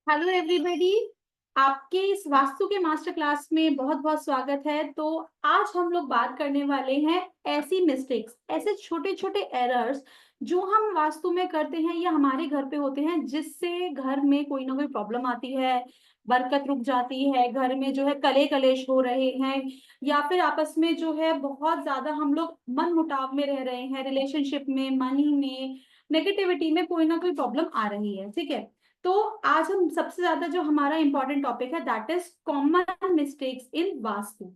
Hello everybody. आपके इस वास्तु के मास्टर क्लास में बहुत बहुत स्वागत है। तो आज हम लोग बात करने वाले हैं ऐसी मिस्टेक्स, ऐसे छोटे छोटे एरर्स जो हम वास्तु में करते हैं या हमारे घर पे होते हैं, जिससे घर में कोई ना कोई प्रॉब्लम आती है, बरकत रुक जाती है, घर में जो है कले कलेश हो रहे हैं, या फिर आपस में जो है बहुत ज्यादा हम लोग मन मुटाव में रह रहे हैं, रिलेशनशिप में, मनी में, नेगेटिविटी में कोई ना कोई प्रॉब्लम आ रही है। ठीक है। तो आज हम सबसे ज्यादा जो हमारा इंपॉर्टेंट टॉपिक है that is common mistakes in vastu.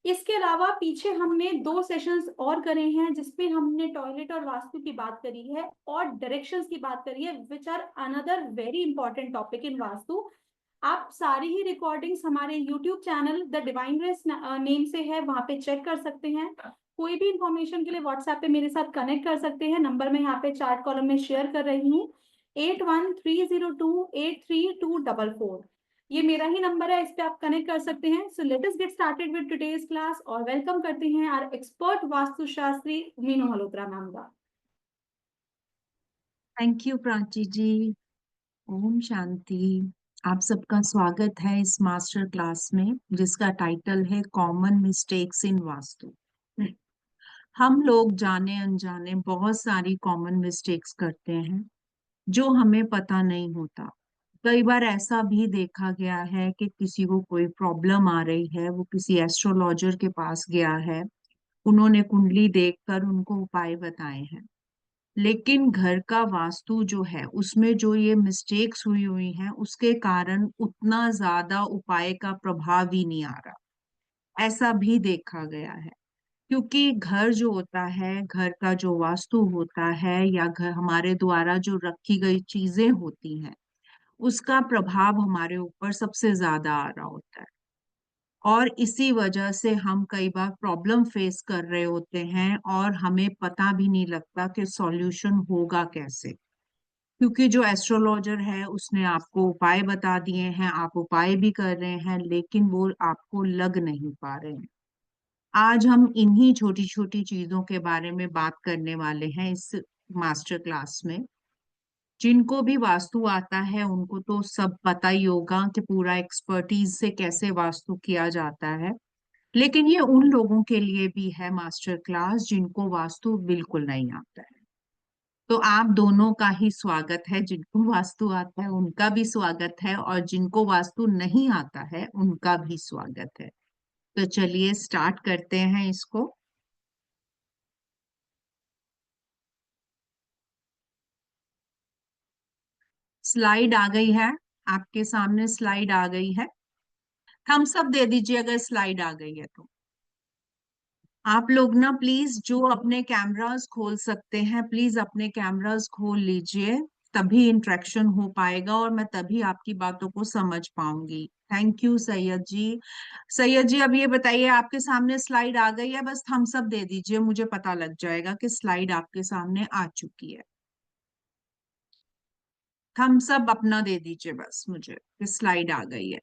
इसके अलावा पीछे हमने 2 सेशंस और करे हैं जिसमें हमने टॉयलेट और वास्तु की बात करी है और डायरेक्शंस की बात करी है, which are another very important topic in vastu. आप सारी ही रिकॉर्डिंग्स हमारे YouTube channel the divine race name से है, वहां पे चेक कर सकते हैं। कोई भी इंफॉर्मेशन के लिए व्हाट्सएप पे मेरे साथ कनेक्ट कर सकते हैं। नंबर मैं यहाँ पे चार्ट कॉलम में शेयर कर रही हूँ, 8130283244। ये मेरा ही नंबर है, इस पे आप कनेक्ट कर सकते हैं। So let us get started with today's class और वेलकम करते हैं आवर एक्सपर्ट वास्तुशास्त्री मीनू मल्होत्रा मैम का। Thank you Prachi ji. ओम शांति। आप सबका स्वागत है इस मास्टर क्लास में जिसका टाइटल है कॉमन मिस्टेक्स इन वास्तु। हम लोग जाने अनजाने बहुत सारी कॉमन मिस्टेक्स करते हैं जो हमें पता नहीं होता। कई बार ऐसा भी देखा गया है कि किसी को कोई प्रॉब्लम आ रही है, वो किसी एस्ट्रोलॉजर के पास गया है, उन्होंने कुंडली देखकर उनको उपाय बताए हैं, लेकिन घर का वास्तु जो है उसमें जो ये मिस्टेक्स हुई हुई हैं उसके कारण उतना ज्यादा उपाय का प्रभाव ही नहीं आ रहा। ऐसा भी देखा गया है, क्योंकि घर जो होता है, घर का जो वास्तु होता है या घर हमारे द्वारा जो रखी गई चीजें होती हैं, उसका प्रभाव हमारे ऊपर सबसे ज्यादा आ रहा होता है। और इसी वजह से हम कई बार प्रॉब्लम फेस कर रहे होते हैं और हमें पता भी नहीं लगता कि सॉल्यूशन होगा कैसे। क्योंकि जो एस्ट्रोलॉजर है उसने आपको उपाय बता दिए हैं, आप उपाय भी कर रहे हैं, लेकिन वो आपको लग नहीं पा रहे हैं। आज हम इन्हीं छोटी छोटी चीजों के बारे में बात करने वाले हैं इस मास्टर क्लास में। जिनको भी वास्तु आता है उनको तो सब पता ही होगा कि पूरा एक्सपर्टीज से कैसे वास्तु किया जाता है, लेकिन ये उन लोगों के लिए भी है मास्टर क्लास जिनको वास्तु बिल्कुल नहीं आता है। तो आप दोनों का ही स्वागत है, जिनको वास्तु आता है उनका भी स्वागत है और जिनको वास्तु नहीं आता है उनका भी स्वागत है। तो चलिए स्टार्ट करते हैं इसको। स्लाइड आ गई है, आपके सामने स्लाइड आ गई है। थम्स अप दे दीजिए अगर स्लाइड आ गई है तो। आप लोग ना प्लीज जो अपने कैमरास खोल सकते हैं प्लीज अपने कैमरास खोल लीजिए, तभी इंटरेक्शन हो पाएगा और मैं तभी आपकी बातों को समझ पाऊंगी। थैंक यू सैयद जी। सैयद जी अब ये बताइए, आपके सामने स्लाइड आ गई है? बस थम्स अप दे दीजिए, मुझे पता लग जाएगा कि स्लाइड आपके सामने आ चुकी है। थम्स अप अपना दे दीजिए बस मुझे कि स्लाइड आ गई है।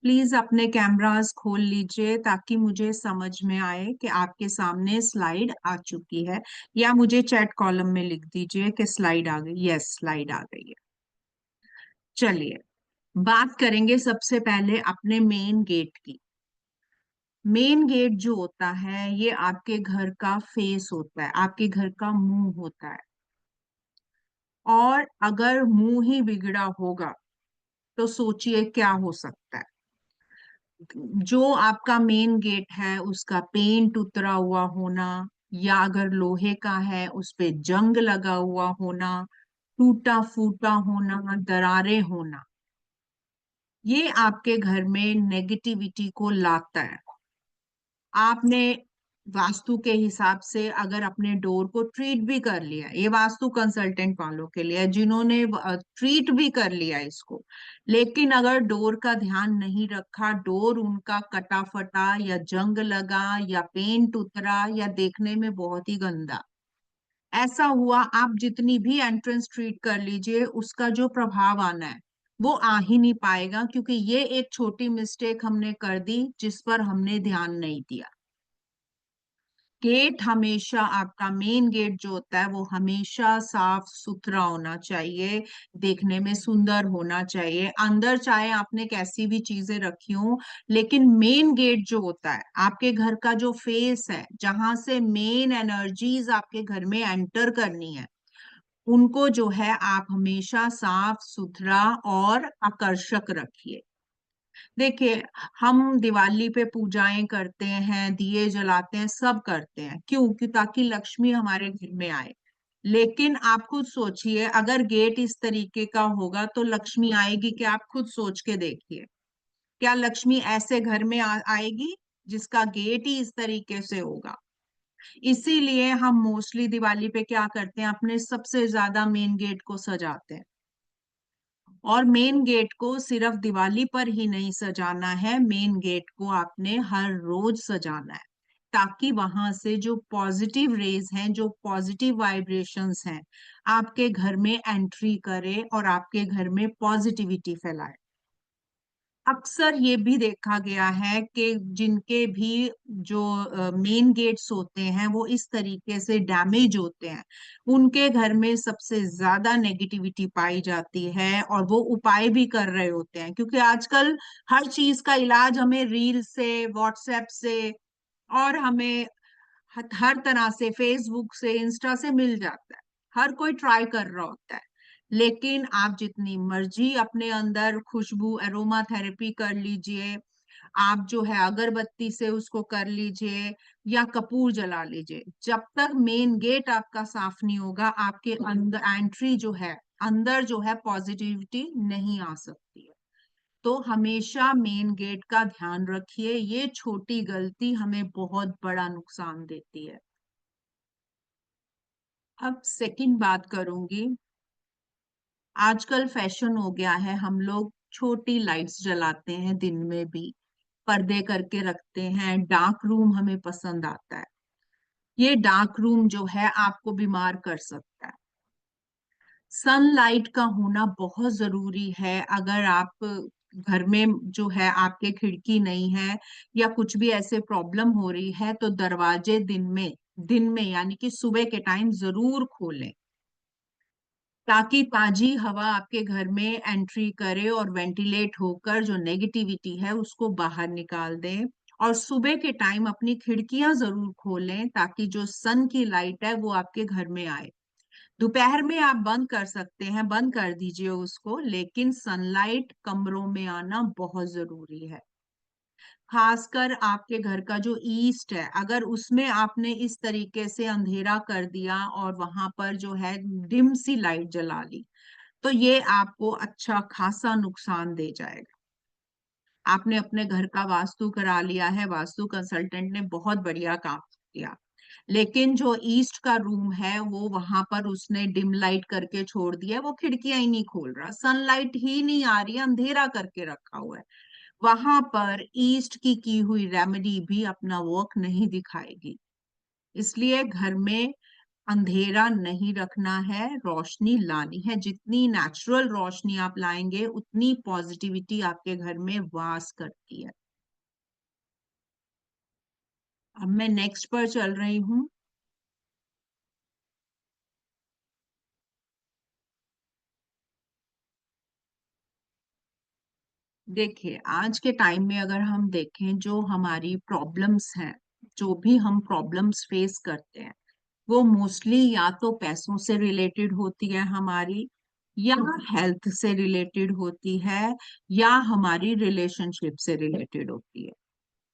प्लीज अपने कैमरास खोल लीजिए ताकि मुझे समझ में आए कि आपके सामने स्लाइड आ चुकी है, या मुझे चैट कॉलम में लिख दीजिए कि स्लाइड आ गई। यस, स्लाइड आ गई है। चलिए बात करेंगे सबसे पहले अपने मेन गेट की। मेन गेट जो होता है ये आपके घर का फेस होता है, आपके घर का मुंह होता है। और अगर मुंह ही बिगड़ा होगा तो सोचिए क्या हो सकता है। जो आपका मेन गेट है उसका पेंट उतरा हुआ होना, या अगर लोहे का है उस पे जंग लगा हुआ होना, टूटा फूटा होना, दरारें होना, ये आपके घर में नेगेटिविटी को लाता है। आपने वास्तु के हिसाब से अगर अपने डोर को ट्रीट भी कर लिया, ये वास्तु कंसल्टेंट वालों के लिए है, जिन्होंने ट्रीट भी कर लिया इसको, लेकिन अगर डोर का ध्यान नहीं रखा, डोर उनका कटा फटा या जंग लगा या पेंट उतरा या देखने में बहुत ही गंदा ऐसा हुआ, आप जितनी भी एंट्रेंस ट्रीट कर लीजिए उसका जो प्रभाव आना है वो आ ही नहीं पाएगा, क्योंकि ये एक छोटी मिस्टेक हमने कर दी जिस पर हमने ध्यान नहीं दिया। गेट हमेशा, आपका मेन गेट जो होता है वो हमेशा साफ सुथरा होना चाहिए, देखने में सुंदर होना चाहिए। अंदर चाहे आपने कैसी भी चीजें रखी हो, लेकिन मेन गेट जो होता है, आपके घर का जो फेस है, जहां से मेन एनर्जीज आपके घर में एंटर करनी है, उनको जो है आप हमेशा साफ सुथरा और आकर्षक रखिए। देखिए, हम दिवाली पे पूजाएं करते हैं, दिए जलाते हैं, सब करते हैं, क्यों? कि ताकि लक्ष्मी हमारे घर में आए। लेकिन आप खुद सोचिए, अगर गेट इस तरीके का होगा तो लक्ष्मी आएगी क्या? आप खुद सोच के देखिए, क्या लक्ष्मी ऐसे घर में आएगी जिसका गेट ही इस तरीके से होगा? इसीलिए हम मोस्टली दिवाली पे क्या करते हैं, अपने सबसे ज्यादा मेन गेट को सजाते हैं। और मेन गेट को सिर्फ दिवाली पर ही नहीं सजाना है, मेन गेट को आपने हर रोज सजाना है, ताकि वहां से जो पॉजिटिव रेज हैं, जो पॉजिटिव वाइब्रेशंस हैं, आपके घर में एंट्री करे और आपके घर में पॉजिटिविटी फैलाए। अक्सर ये भी देखा गया है कि जिनके भी जो मेन गेट्स होते हैं वो इस तरीके से डैमेज होते हैं, उनके घर में सबसे ज्यादा नेगेटिविटी पाई जाती है, और वो उपाय भी कर रहे होते हैं, क्योंकि आजकल हर चीज का इलाज हमें रील से, व्हाट्सएप से, और हमें हर तरह से, फेसबुक से, इंस्टा से मिल जाता है। हर कोई ट्राई कर रहा होता है। लेकिन आप जितनी मर्जी अपने अंदर खुशबू, एरोमा थेरेपी कर लीजिए, आप जो है अगरबत्ती से उसको कर लीजिए, या कपूर जला लीजिए, जब तक मेन गेट आपका साफ नहीं होगा, आपके अंदर एंट्री जो है, अंदर जो है पॉजिटिविटी नहीं आ सकती है। तो हमेशा मेन गेट का ध्यान रखिए, ये छोटी गलती हमें बहुत बड़ा नुकसान देती है। अब सेकंड बात करूंगी, आजकल फैशन हो गया है, हम लोग छोटी लाइट्स जलाते हैं दिन में भी, पर्दे करके रखते हैं, डार्क रूम हमें पसंद आता है। ये डार्क रूम जो है आपको बीमार कर सकता है। सनलाइट का होना बहुत जरूरी है। अगर आप घर में जो है आपके खिड़की नहीं है, या कुछ भी ऐसे प्रॉब्लम हो रही है, तो दरवाजे दिन में यानी कि सुबह के टाइम जरूर खोलें, ताकि ताजी हवा आपके घर में एंट्री करे और वेंटिलेट होकर जो नेगेटिविटी है उसको बाहर निकाल दें। और सुबह के टाइम अपनी खिड़कियां जरूर खोलें, ताकि जो सन की लाइट है वो आपके घर में आए। दोपहर में आप बंद कर सकते हैं, बंद कर दीजिए उसको, लेकिन सनलाइट कमरों में आना बहुत जरूरी है। खासकर आपके घर का जो ईस्ट है, अगर उसमें आपने इस तरीके से अंधेरा कर दिया और वहां पर जो है डिम सी लाइट जला ली, तो ये आपको अच्छा खासा नुकसान दे जाएगा। आपने अपने घर का वास्तु करा लिया है, वास्तु कंसल्टेंट ने बहुत बढ़िया काम किया, लेकिन जो ईस्ट का रूम है वो वहां पर उसने डिम लाइट करके छोड़ दिया, वो खिड़कियां ही नहीं खोल रहा, सनलाइट ही नहीं आ रही है, अंधेरा करके रखा हुआ है। वहां पर ईस्ट की हुई रेमेडी भी अपना वर्क नहीं दिखाएगी। इसलिए घर में अंधेरा नहीं रखना है, रोशनी लानी है। जितनी नेचुरल रोशनी आप लाएंगे, उतनी पॉजिटिविटी आपके घर में वास करती है। अब मैं नेक्स्ट पर चल रही हूँ। देखिए, आज के टाइम में अगर हम देखें, जो हमारी प्रॉब्लम्स हैं, जो भी हम प्रॉब्लम्स फेस करते हैं, वो मोस्टली या तो पैसों से रिलेटेड होती है हमारी, या हेल्थ से रिलेटेड होती है, या हमारी रिलेशनशिप से रिलेटेड होती है।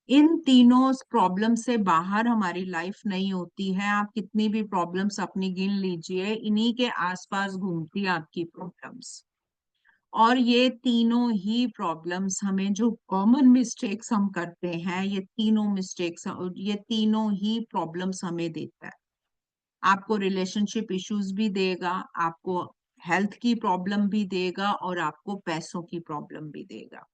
इन तीनों प्रॉब्लम से बाहर हमारी लाइफ नहीं होती है। आप कितनी भी प्रॉब्लम्स अपनी गिन लीजिए, इन्हीं के आसपास घूमती है आपकी प्रॉब्लम्स। और ये तीनों ही प्रॉब्लम्स हमें, जो कॉमन मिस्टेक्स हम करते हैं, ये तीनों मिस्टेक्स, ये तीनों ही प्रॉब्लम्स हमें देता है। आपको रिलेशनशिप इश्यूज भी देगा, आपको हेल्थ की प्रॉब्लम भी देगा, और आपको पैसों की प्रॉब्लम भी देगा।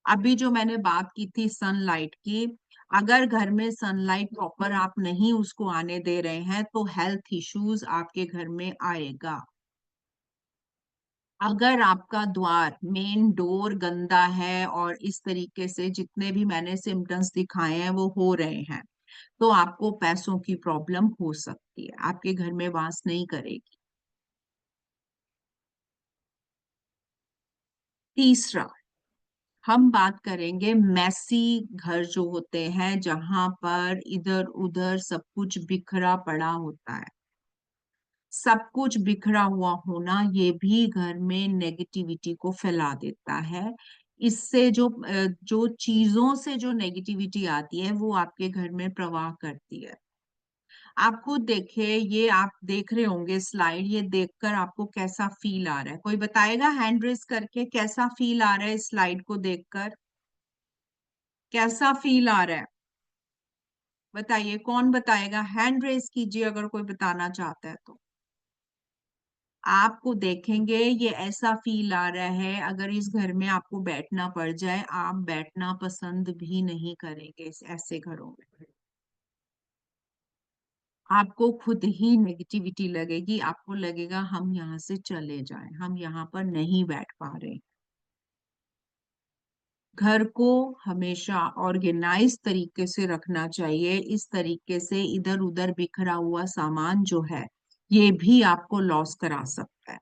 अभी जो मैंने बात की थी सनलाइट की, अगर घर में सनलाइट प्रॉपर आप नहीं उसको आने दे रहे हैं, तो हेल्थ इश्यूज आपके घर में आएगा। अगर आपका द्वार मेन डोर गंदा है और इस तरीके से जितने भी मैंने सिम्टम्स दिखाए हैं वो हो रहे हैं, तो आपको पैसों की प्रॉब्लम हो सकती है, आपके घर में वास नहीं करेगी। तीसरा, हम बात करेंगे मैसी घर जो होते हैं, जहां पर इधर उधर सब कुछ बिखरा पड़ा होता है। सब कुछ बिखरा हुआ होना ये भी घर में नेगेटिविटी को फैला देता है। इससे जो चीजों से जो नेगेटिविटी आती है वो आपके घर में प्रवाह करती है। आप खुद देखिए, ये आप देख रहे होंगे स्लाइड, ये देखकर आपको कैसा फील आ रहा है? कोई बताएगा हैंड रेस करके कैसा फील आ रहा है इस स्लाइड को देखकर? कैसा फील आ रहा है? बताइए, कौन बताएगा? हैंड रेस कीजिए अगर कोई बताना चाहता है तो। आपको देखेंगे ये ऐसा फील आ रहा है, अगर इस घर में आपको बैठना पड़ जाए, आप बैठना पसंद भी नहीं करेंगे इस ऐसे घरों में। आपको खुद ही नेगेटिविटी लगेगी, आपको लगेगा हम यहाँ से चले जाएं, हम यहाँ पर नहीं बैठ पा रहे। घर को हमेशा ऑर्गेनाइज तरीके से रखना चाहिए। इस तरीके से इधर उधर बिखरा हुआ सामान जो है, ये भी आपको लॉस करा सकता है।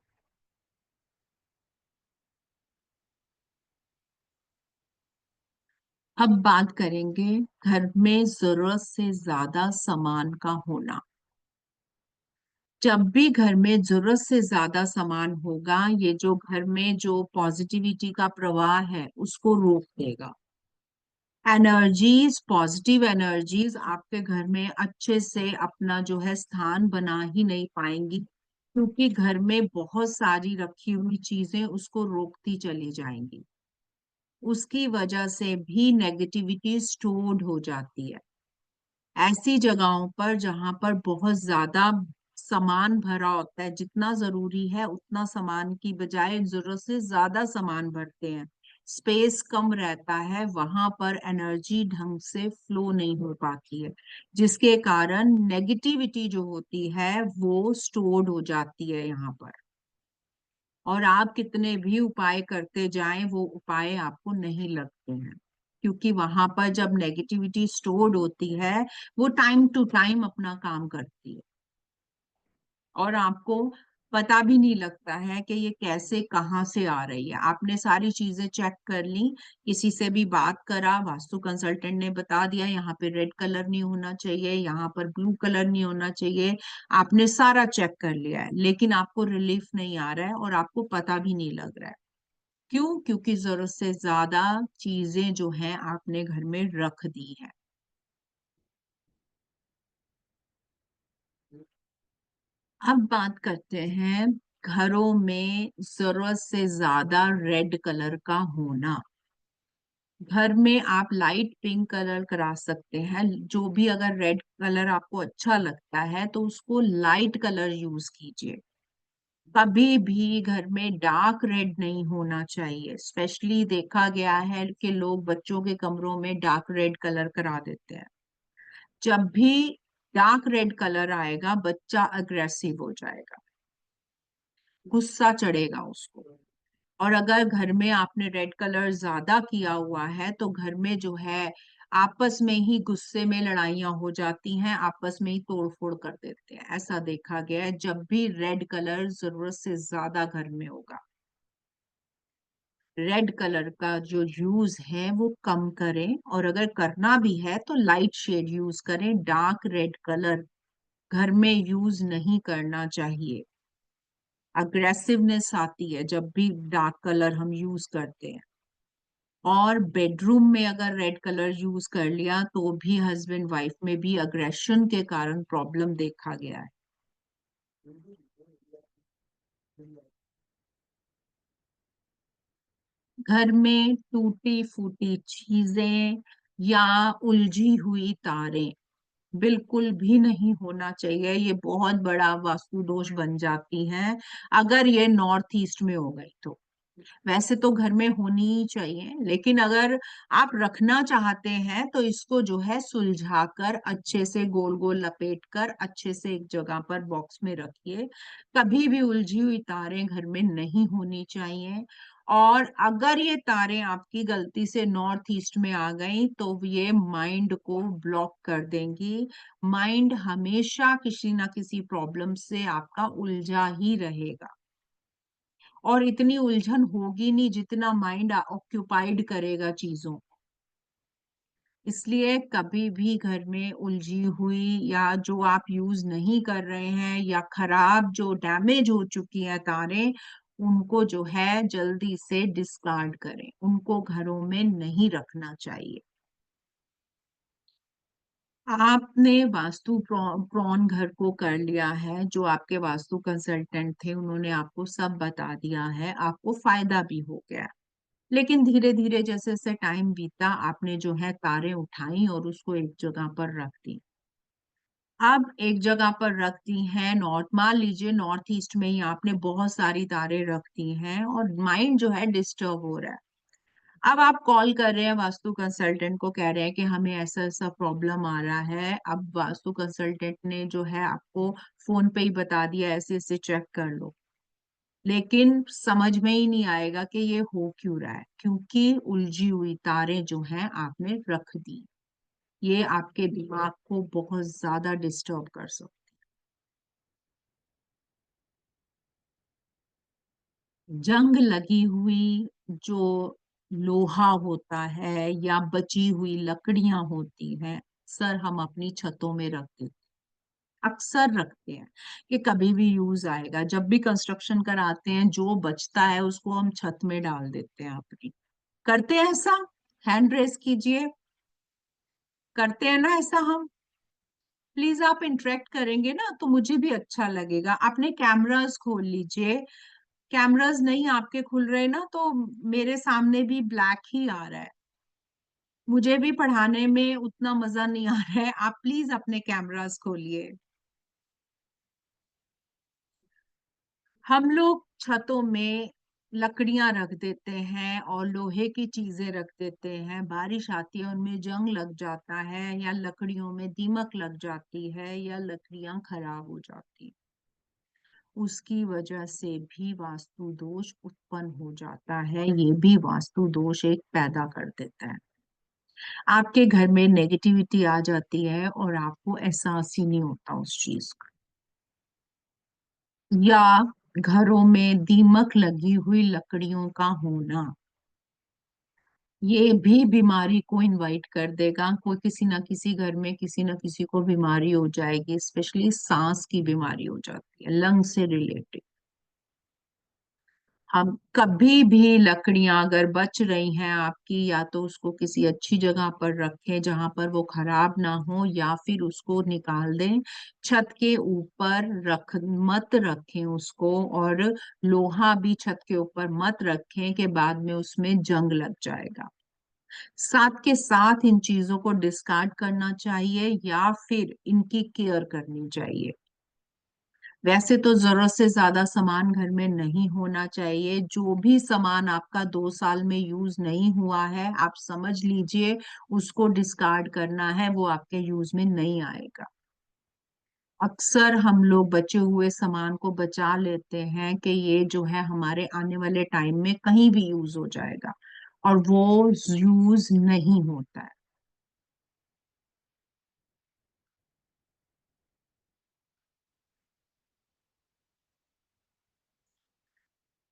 अब बात करेंगे घर में जरूरत से ज्यादा सामान का होना। जब भी घर में जरूरत से ज्यादा सामान होगा, ये जो घर में जो पॉजिटिविटी का प्रवाह है उसको रोक देगा। एनर्जीज, पॉजिटिव एनर्जीज आपके घर में अच्छे से अपना जो है स्थान बना ही नहीं पाएंगी, क्योंकि घर में बहुत सारी रखी हुई चीजें उसको रोकती चली जाएंगी। उसकी वजह से भी नेगेटिविटी स्टोर्ड हो जाती है ऐसी जगहों पर जहां पर बहुत ज्यादा सामान भरा होता है। जितना जरूरी है उतना सामान की बजाय जरूरत से ज्यादा सामान भरते हैं, स्पेस कम रहता है, वहां पर एनर्जी ढंग से फ्लो नहीं हो पाती है, जिसके कारण नेगेटिविटी जो होती है वो स्टोर्ड हो जाती है यहाँ पर। और आप कितने भी उपाय करते जाएं वो उपाय आपको नहीं लगते हैं, क्योंकि वहां पर जब नेगेटिविटी स्टोर्ड होती है वो टाइम टू टाइम अपना काम करती है और आपको पता भी नहीं लगता है कि ये कैसे कहाँ से आ रही है। आपने सारी चीजें चेक कर ली, किसी से भी बात करा, वास्तु कंसल्टेंट ने बता दिया यहाँ पे रेड कलर नहीं होना चाहिए, यहाँ पर ब्लू कलर नहीं होना चाहिए। आपने सारा चेक कर लिया है, लेकिन आपको रिलीफ नहीं आ रहा है और आपको पता भी नहीं लग रहा है। क्यों? क्योंकि जरूरत से ज्यादा चीजें जो हैं आपने घर में रख दी है। अब बात करते हैं घरों में जरूरत से ज्यादा रेड कलर का होना। घर में आप लाइट पिंक कलर करा सकते हैं, जो भी अगर रेड कलर आपको अच्छा लगता है तो उसको लाइट कलर यूज कीजिए। कभी भी घर में डार्क रेड नहीं होना चाहिए। स्पेशली देखा गया है कि लोग बच्चों के कमरों में डार्क रेड कलर करा देते हैं। जब भी डार्क रेड कलर आएगा बच्चा अग्रेसिव हो जाएगा, गुस्सा चढ़ेगा उसको। और अगर घर में आपने रेड कलर ज्यादा किया हुआ है तो घर में जो है आपस में ही गुस्से में लड़ाइयां हो जाती हैं, आपस में ही तोड़फोड़ कर देते हैं। ऐसा देखा गया है। जब भी रेड कलर जरूरत से ज्यादा घर में होगा, रेड कलर का जो यूज है वो कम करें, और अगर करना भी है तो लाइट शेड यूज करें। डार्क रेड कलर घर में यूज नहीं करना चाहिए। अग्रेसिवनेस आती है जब भी डार्क कलर हम यूज करते हैं। और बेडरूम में अगर रेड कलर यूज कर लिया तो भी हस्बैंड वाइफ में भी अग्रेशन के कारण प्रॉब्लम देखा गया है। घर में टूटी फूटी चीजें या उलझी हुई तारें बिल्कुल भी नहीं होना चाहिए। ये बहुत बड़ा वास्तु दोष बन जाती हैं अगर ये नॉर्थ ईस्ट में हो गई तो। वैसे तो घर में होनी ही चाहिए, लेकिन अगर आप रखना चाहते हैं तो इसको जो है सुलझा कर अच्छे से गोल गोल लपेट कर अच्छे से एक जगह पर बॉक्स में रखिए। कभी भी उलझी हुई तारें घर में नहीं होनी चाहिए। और अगर ये तारें आपकी गलती से नॉर्थ ईस्ट में आ गई तो ये माइंड को ब्लॉक कर देंगी। माइंड हमेशा किसी ना किसी प्रॉब्लम से आपका उलझा ही रहेगा, और इतनी उलझन होगी नहीं जितना माइंड ऑक्यूपाइड करेगा चीजों। इसलिए कभी भी घर में उलझी हुई या जो आप यूज नहीं कर रहे हैं या खराब जो डैमेज हो चुकी है तारें, उनको जो है जल्दी से डिस्कार्ड करें, उनको घरों में नहीं रखना चाहिए। आपने वास्तु प्रॉन घर को कर लिया है, जो आपके वास्तु कंसल्टेंट थे उन्होंने आपको सब बता दिया है, आपको फायदा भी हो गया। लेकिन धीरे धीरे जैसे जैसे टाइम बीता आपने जो है तारें उठाई और उसको एक जगह पर रख दी। अब एक जगह पर रख दी हैं, नॉर्थ मान लीजिए नॉर्थ ईस्ट में ही आपने बहुत सारी तारें रख दी हैं और माइंड जो है डिस्टर्ब हो रहा है। अब आप कॉल कर रहे हैं वास्तु कंसल्टेंट को, कह रहे हैं कि हमें ऐसा ऐसा प्रॉब्लम आ रहा है। अब वास्तु कंसल्टेंट ने जो है आपको फोन पे ही बता दिया ऐसे ऐसे चेक कर लो, लेकिन समझ में ही नहीं आएगा कि ये हो क्यों रहा है, क्योंकि उलझी हुई तारें जो हैं आपने रख दी। ये आपके दिमाग को बहुत ज्यादा डिस्टर्ब कर सकते। जंग लगी हुई जो लोहा होता है या बची हुई लकड़ियां होती हैं, सर हम अपनी छतों में रखते हैं, अक्सर रखते हैं कि कभी भी यूज आएगा। जब भी कंस्ट्रक्शन कराते हैं जो बचता है उसको हम छत में डाल देते हैं अपनी। करते हैं ऐसा? हैंड रेस कीजिए। करते हैं ना ऐसा हम? प्लीज आप इंटरेक्ट करेंगे ना तो मुझे भी अच्छा लगेगा। आपने कैमरास खोल लीजिए। कैमरास नहीं आपके खुल रहे ना तो मेरे सामने भी ब्लैक ही आ रहा है। मुझे भी पढ़ाने में उतना मजा नहीं आ रहा है। आप प्लीज अपने कैमरास खोलिए। हम लोग छतों में लकड़ियां रख देते हैं और लोहे की चीजें रख देते हैं, बारिश आती है उनमें जंग लग जाता है या लकड़ियों में दीमक लग जाती है या लकड़ियां खराब हो जाती, उसकी वजह से भी वास्तु दोष उत्पन्न हो जाता है। ये भी वास्तु दोष एक पैदा कर देता है। आपके घर में नेगेटिविटी आ जाती है और आपको एहसास ही नहीं होता उस चीज का। या घरों में दीमक लगी हुई लकड़ियों का होना, ये भी बीमारी को इनवाइट कर देगा। कोई किसी ना किसी घर में किसी ना किसी को बीमारी हो जाएगी, स्पेशली सांस की बीमारी हो जाती है, लंग से रिलेटेड। हम कभी भी लकड़ियां अगर बच रही हैं आपकी, या तो उसको किसी अच्छी जगह पर रखें जहां पर वो खराब ना हो, या फिर उसको निकाल दें। छत के ऊपर रख मत रखें उसको, और लोहा भी छत के ऊपर मत रखें कि बाद में उसमें जंग लग जाएगा। साथ के साथ इन चीजों को डिस्कार्ड करना चाहिए या फिर इनकी केयर करनी चाहिए। वैसे तो जरूरत से ज्यादा सामान घर में नहीं होना चाहिए। जो भी सामान आपका 2 साल में यूज नहीं हुआ है आप समझ लीजिए उसको डिस्कार्ड करना है, वो आपके यूज में नहीं आएगा। अक्सर हम लोग बचे हुए सामान को बचा लेते हैं कि ये जो है हमारे आने वाले टाइम में कहीं भी यूज हो जाएगा, और वो यूज नहीं होता है।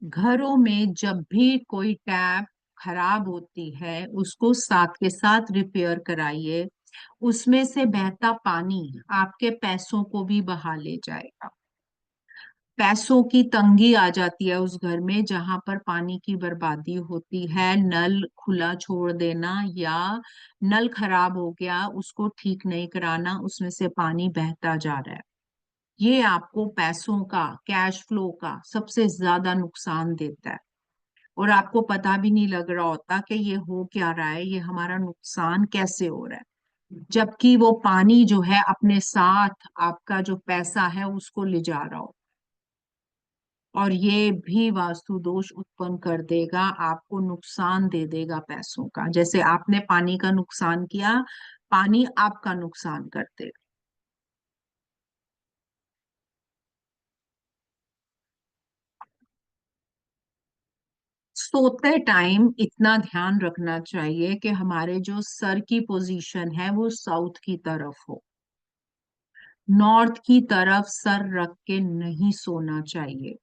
घरों में जब भी कोई टैप खराब होती है उसको साथ के साथ रिपेयर कराइए। उसमें से बहता पानी आपके पैसों को भी बहा ले जाएगा। पैसों की तंगी आ जाती है उस घर में जहां पर पानी की बर्बादी होती है। नल खुला छोड़ देना या नल खराब हो गया उसको ठीक नहीं कराना, उसमें से पानी बहता जा रहा है, ये आपको पैसों का, कैश फ्लो का सबसे ज्यादा नुकसान देता है। और आपको पता भी नहीं लग रहा होता कि ये हो क्या रहा है, ये हमारा नुकसान कैसे हो रहा है, जबकि वो पानी जो है अपने साथ आपका जो पैसा है उसको ले जा रहा हो। और ये भी वास्तु दोष उत्पन्न कर देगा, आपको नुकसान दे देगा पैसों का। जैसे आपने पानी का नुकसान किया, पानी आपका नुकसान कर देगा। सोते टाइम इतना ध्यान रखना चाहिए कि हमारे जो सर की पोजीशन है वो साउथ की तरफ हो। नॉर्थ की तरफ सर रख के नहीं सोना चाहिए।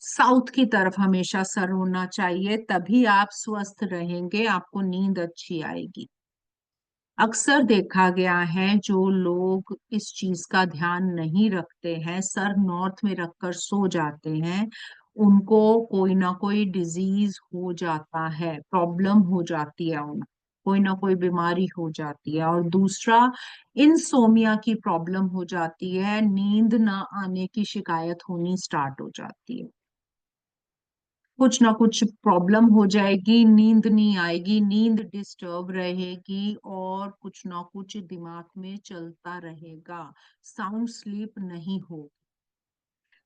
साउथ की तरफ हमेशा सर होना चाहिए, तभी आप स्वस्थ रहेंगे, आपको नींद अच्छी आएगी। अक्सर देखा गया है जो लोग इस चीज का ध्यान नहीं रखते हैं, सर नॉर्थ में रखकर सो जाते हैं, उनको कोई ना कोई डिजीज हो जाता है, प्रॉब्लम हो जाती है, उनको कोई ना कोई बीमारी हो जाती है। और दूसरा, इंसोमिया की प्रॉब्लम हो जाती है, नींद ना आने की शिकायत होनी स्टार्ट हो जाती है। कुछ ना कुछ प्रॉब्लम हो जाएगी, नींद नहीं आएगी, नींद डिस्टर्ब रहेगी, और कुछ ना कुछ दिमाग में चलता रहेगा, साउंड स्लीप नहीं हो।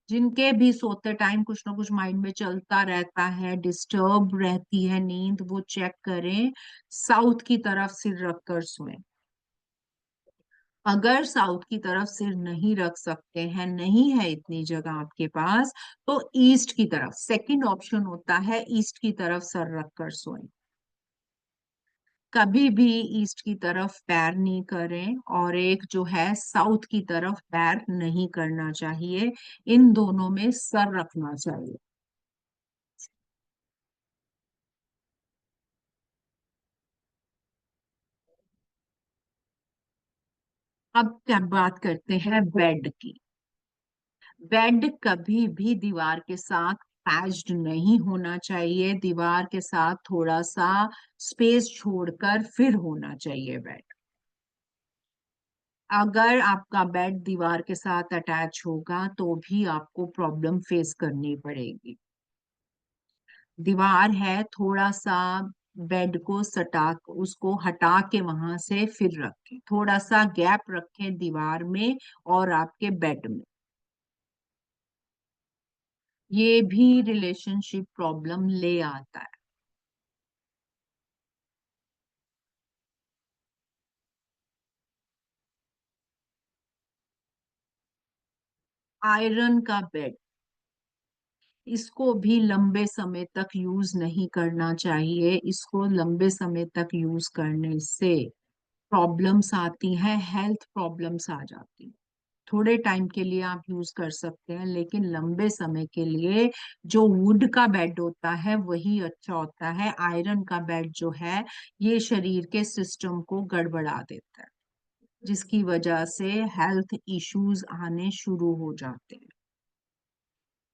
जिनके भी सोते टाइम कुछ ना कुछ माइंड में चलता रहता है, डिस्टर्ब रहती है नींद, वो चेक करें, साउथ की तरफ सिर रखकर सोएं। अगर साउथ की तरफ सिर नहीं रख सकते हैं, नहीं है इतनी जगह आपके पास, तो ईस्ट की तरफ सेकंड ऑप्शन होता है, ईस्ट की तरफ सर रखकर सोएं। कभी भी ईस्ट की तरफ पैर नहीं करें, और एक जो है साउथ की तरफ पैर नहीं करना चाहिए, इन दोनों में सर रखना चाहिए। अब क्या बात करते हैं बेड की। बेड कभी भी दीवार के साथ पैच्ड नहीं होना चाहिए, दीवार के साथ थोड़ा सा स्पेस छोड़कर फिर होना चाहिए बेड। अगर आपका बेड दीवार के साथ अटैच होगा तो भी आपको प्रॉब्लम फेस करनी पड़ेगी। दीवार है, थोड़ा सा बेड को सटा, उसको हटा के वहां से फिर रखें, थोड़ा सा गैप रखें दीवार में और आपके बेड में। ये भी रिलेशनशिप प्रॉब्लम ले आता है। आयरन का बेड, इसको भी लंबे समय तक यूज नहीं करना चाहिए, इसको लंबे समय तक यूज करने से प्रॉब्लम्स आती हैं, हेल्थ प्रॉब्लम्स आ जाती हैं। थोड़े टाइम के लिए आप यूज कर सकते हैं, लेकिन लंबे समय के लिए जो वुड का बेड होता है वही अच्छा होता है। आयरन का बेड जो है, ये शरीर के सिस्टम को गड़बड़ा देता है, जिसकी वजह से हेल्थ इश्यूज आने शुरू हो जाते हैं।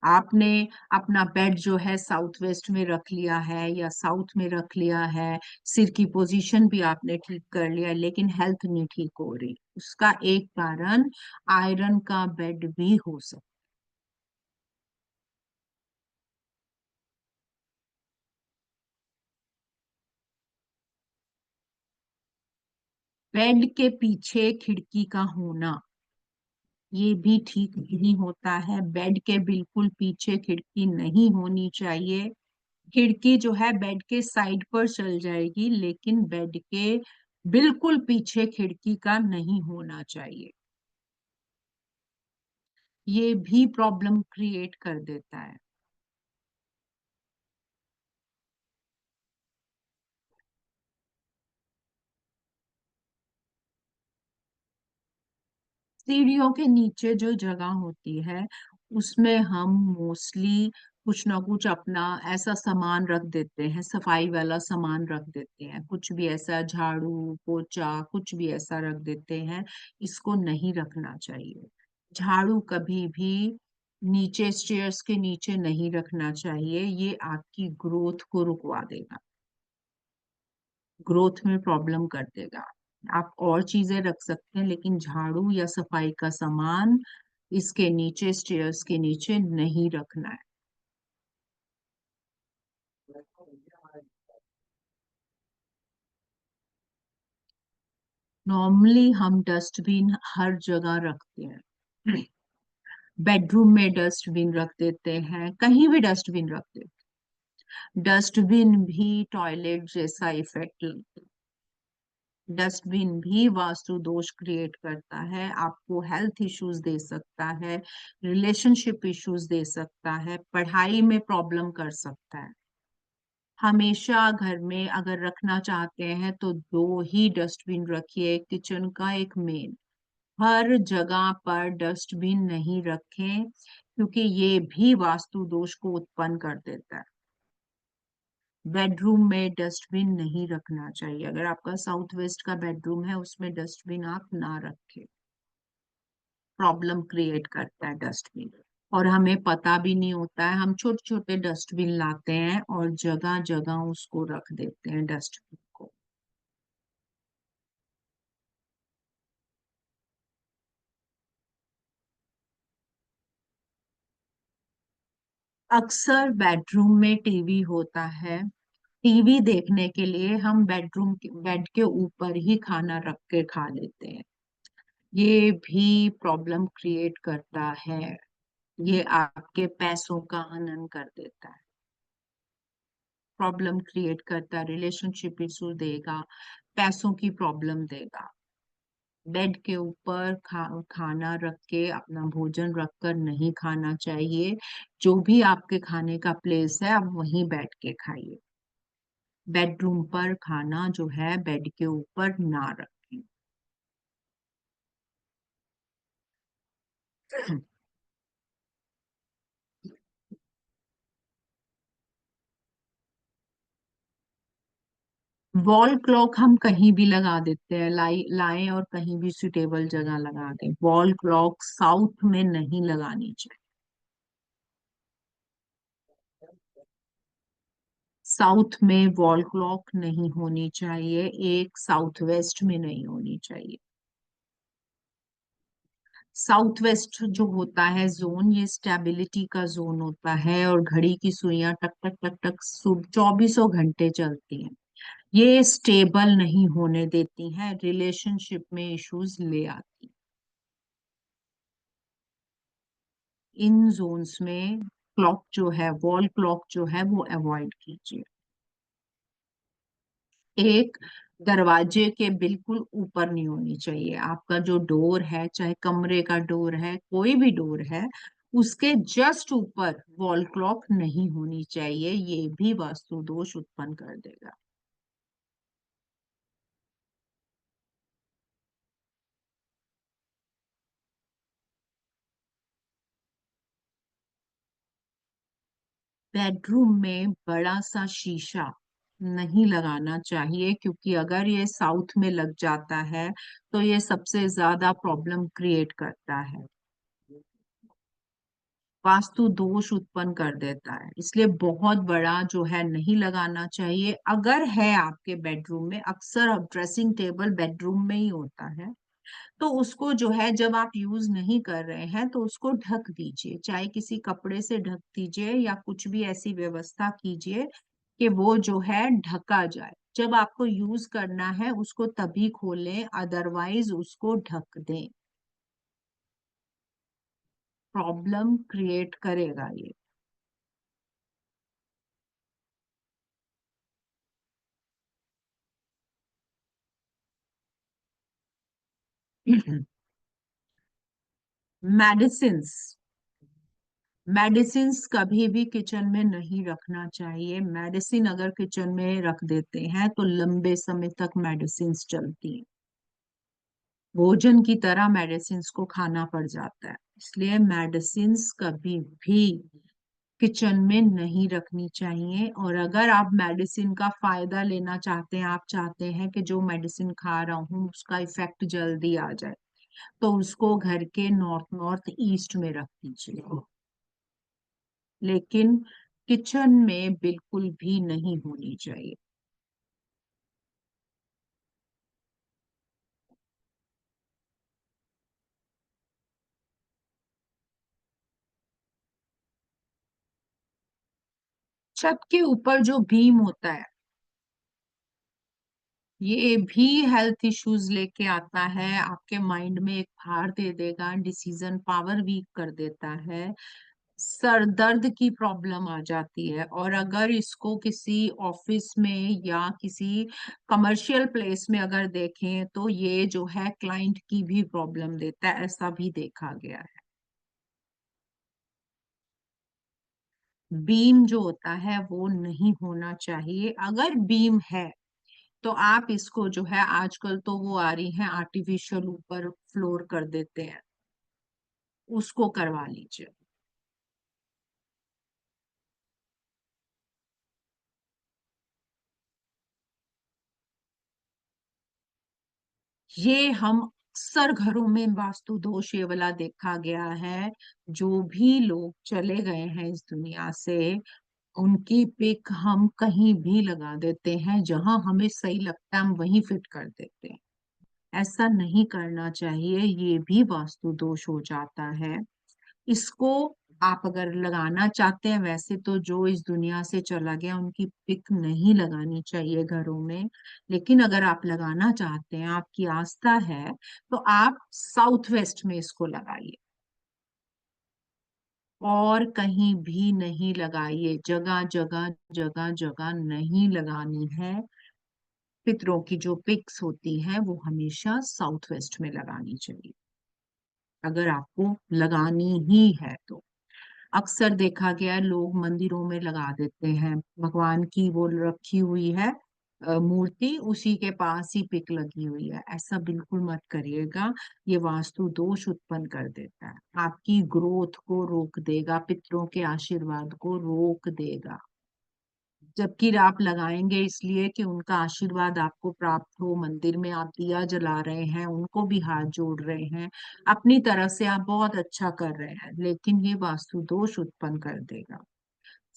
आपने अपना बेड जो है साउथ वेस्ट में रख लिया है या साउथ में रख लिया है, सिर की पोजीशन भी आपने ठीक कर लिया है, लेकिन हेल्थ नहीं ठीक हो रही, उसका एक कारण आयरन का बेड भी हो सकता है। बेड के पीछे खिड़की का होना, ये भी ठीक नहीं होता है, बेड के बिल्कुल पीछे खिड़की नहीं होनी चाहिए। खिड़की जो है बेड के साइड पर चल जाएगी, लेकिन बेड के बिल्कुल पीछे खिड़की का नहीं होना चाहिए। ये भी प्रॉब्लम क्रिएट कर देता है। सीढ़ियों के नीचे जो जगह होती है, उसमें हम मोस्टली कुछ ना कुछ अपना ऐसा सामान रख देते हैं, सफाई वाला सामान रख देते हैं, कुछ भी ऐसा झाड़ू पोछा कुछ भी ऐसा रख देते हैं। इसको नहीं रखना चाहिए। झाड़ू कभी भी नीचे स्टेयर्स के नीचे नहीं रखना चाहिए, ये आपकी ग्रोथ को रुकवा देगा, ग्रोथ में प्रॉब्लम कर देगा। आप और चीजें रख सकते हैं, लेकिन झाड़ू या सफाई का सामान इसके नीचे स्टेयर्स के नीचे नहीं रखना है। नॉर्मली हम डस्टबिन हर जगह रखते हैं। बेडरूम में डस्टबिन रख देते हैं, कहीं भी डस्टबिन रख देते हैं। डस्टबिन भी टॉयलेट जैसा इफेक्ट, डस्टबिन भी वास्तु दोष क्रिएट करता है, आपको हेल्थ इश्यूज दे सकता है, रिलेशनशिप इश्यूज दे सकता है, पढ़ाई में प्रॉब्लम कर सकता है। हमेशा घर में अगर रखना चाहते हैं तो दो ही डस्टबिन रखिए, किचन का एक मेन। हर जगह पर डस्टबिन नहीं रखें, क्योंकि ये भी वास्तु दोष को उत्पन्न कर देता है। बेडरूम में डस्टबिन नहीं रखना चाहिए, अगर आपका साउथ वेस्ट का बेडरूम है उसमें डस्टबिन आप ना रखें, प्रॉब्लम क्रिएट करता है डस्टबिन। और हमें पता भी नहीं होता है, हम छोटे छोटे डस्टबिन लाते हैं और जगह जगह उसको रख देते हैं डस्टबिन को। अक्सर बेडरूम में टीवी होता है, टीवी देखने के लिए हम बेड के ऊपर ही खाना रख के खा लेते हैं, ये भी प्रॉब्लम क्रिएट करता है। ये आपके पैसों का हनन कर देता है, प्रॉब्लम क्रिएट करता है, रिलेशनशिप इशू देगा, पैसों की प्रॉब्लम देगा। बेड के ऊपर खाना रख के, अपना भोजन रख कर नहीं खाना चाहिए। जो भी आपके खाने का प्लेस है आप वहीं बैठ के खाइए। बेडरूम पर खाना जो है बेड के ऊपर ना रखें। वॉल क्लॉक हम कहीं भी लगा देते हैं, लाएं और कहीं भी सुटेबल जगह लगा दें। वॉल क्लॉक साउथ में नहीं लगानी चाहिए, साउथ में वॉल क्लॉक नहीं होनी चाहिए, एक साउथ वेस्ट में नहीं होनी चाहिए। साउथ वेस्ट जो होता है जोन, ये स्टेबिलिटी का जोन होता है और घड़ी की सुइयां टक टक टक टक 2400 घंटे चलती हैं। ये स्टेबल नहीं होने देती हैं, रिलेशनशिप में इश्यूज ले आती। इन जोन्स में क्लॉक जो है, वॉल क्लॉक जो है वो अवॉइड कीजिए। एक दरवाजे के बिल्कुल ऊपर नहीं होनी चाहिए, आपका जो डोर है, चाहे कमरे का डोर है, कोई भी डोर है, उसके जस्ट ऊपर वॉल क्लॉक नहीं होनी चाहिए, ये भी वास्तु दोष उत्पन्न कर देगा। बेडरूम में बड़ा सा शीशा नहीं लगाना चाहिए, क्योंकि अगर ये साउथ में लग जाता है तो ये सबसे ज्यादा प्रॉब्लम क्रिएट करता है, वास्तु दोष उत्पन्न कर देता है। इसलिए बहुत बड़ा जो है नहीं लगाना चाहिए। अगर है आपके बेडरूम में, अक्सर अब ड्रेसिंग टेबल बेडरूम में ही होता है, तो उसको जो है जब आप यूज नहीं कर रहे हैं तो उसको ढक दीजिए, चाहे किसी कपड़े से ढक दीजिए या कुछ भी ऐसी व्यवस्था कीजिए कि वो जो है ढका जाए। जब आपको यूज करना है उसको तभी खोलें, अदरवाइज उसको ढक दें, प्रॉब्लम क्रिएट करेगा ये। मेडिसिन्स, मेडिसिन्स कभी भी किचन में नहीं रखना चाहिए। मेडिसिन अगर किचन में रख देते हैं तो लंबे समय तक मेडिसिन्स चलती हैं, भोजन की तरह मेडिसिन्स को खाना पड़ जाता है। इसलिए मेडिसिन्स कभी भी किचन में नहीं रखनी चाहिए। और अगर आप मेडिसिन का फायदा लेना चाहते हैं, आप चाहते हैं कि जो मेडिसिन खा रहा हूँ उसका इफेक्ट जल्दी आ जाए, तो उसको घर के नॉर्थ नॉर्थ ईस्ट में रख दीजिए, लेकिन किचन में बिल्कुल भी नहीं होनी चाहिए। छत के ऊपर जो बीम होता है, ये भी हेल्थ इश्यूज लेके आता है, आपके माइंड में एक भार दे देगा, डिसीजन पावर वीक कर देता है, सर दर्द की प्रॉब्लम आ जाती है। और अगर इसको किसी ऑफिस में या किसी कमर्शियल प्लेस में अगर देखें तो ये जो है क्लाइंट की भी प्रॉब्लम देता है, ऐसा भी देखा गया है। बीम जो होता है वो नहीं होना चाहिए। अगर बीम है तो आप इसको जो है, आजकल तो वो आ रही है आर्टिफिशियल, ऊपर फ्लोर कर देते हैं, उसको करवा लीजिए। ये हम अक्सर घरों में वास्तु दोष ये वाला देखा गया है। जो भी लोग चले गए हैं इस दुनिया से, उनकी पिक हम कहीं भी लगा देते हैं, जहां हमें सही लगता है हम वहीं फिट कर देते हैं। ऐसा नहीं करना चाहिए, ये भी वास्तु दोष हो जाता है। इसको आप अगर लगाना चाहते हैं, वैसे तो जो इस दुनिया से चला गया उनकी पिक नहीं लगानी चाहिए घरों में, लेकिन अगर आप लगाना चाहते हैं, आपकी आस्था है, तो आप साउथ वेस्ट में इसको लगाइए और कहीं भी नहीं लगाइए। जगह जगह जगह जगह नहीं लगानी है। पितरों की जो पिक्स होती हैं वो हमेशा साउथ वेस्ट में लगानी चाहिए, अगर आपको लगानी ही है तो। अक्सर देखा गया है लोग मंदिरों में लगा देते हैं, भगवान की वो रखी हुई है मूर्ति, उसी के पास ही पिक लगी हुई है। ऐसा बिल्कुल मत करिएगा, ये वास्तु दोष उत्पन्न कर देता है, आपकी ग्रोथ को रोक देगा, पितरों के आशीर्वाद को रोक देगा। जबकि आप लगाएंगे इसलिए कि उनका आशीर्वाद आपको प्राप्त हो, मंदिर में आप दिया जला रहे हैं, उनको भी हाथ जोड़ रहे हैं, अपनी तरफ से आप बहुत अच्छा कर रहे हैं, लेकिन ये वास्तु दोष उत्पन्न कर देगा।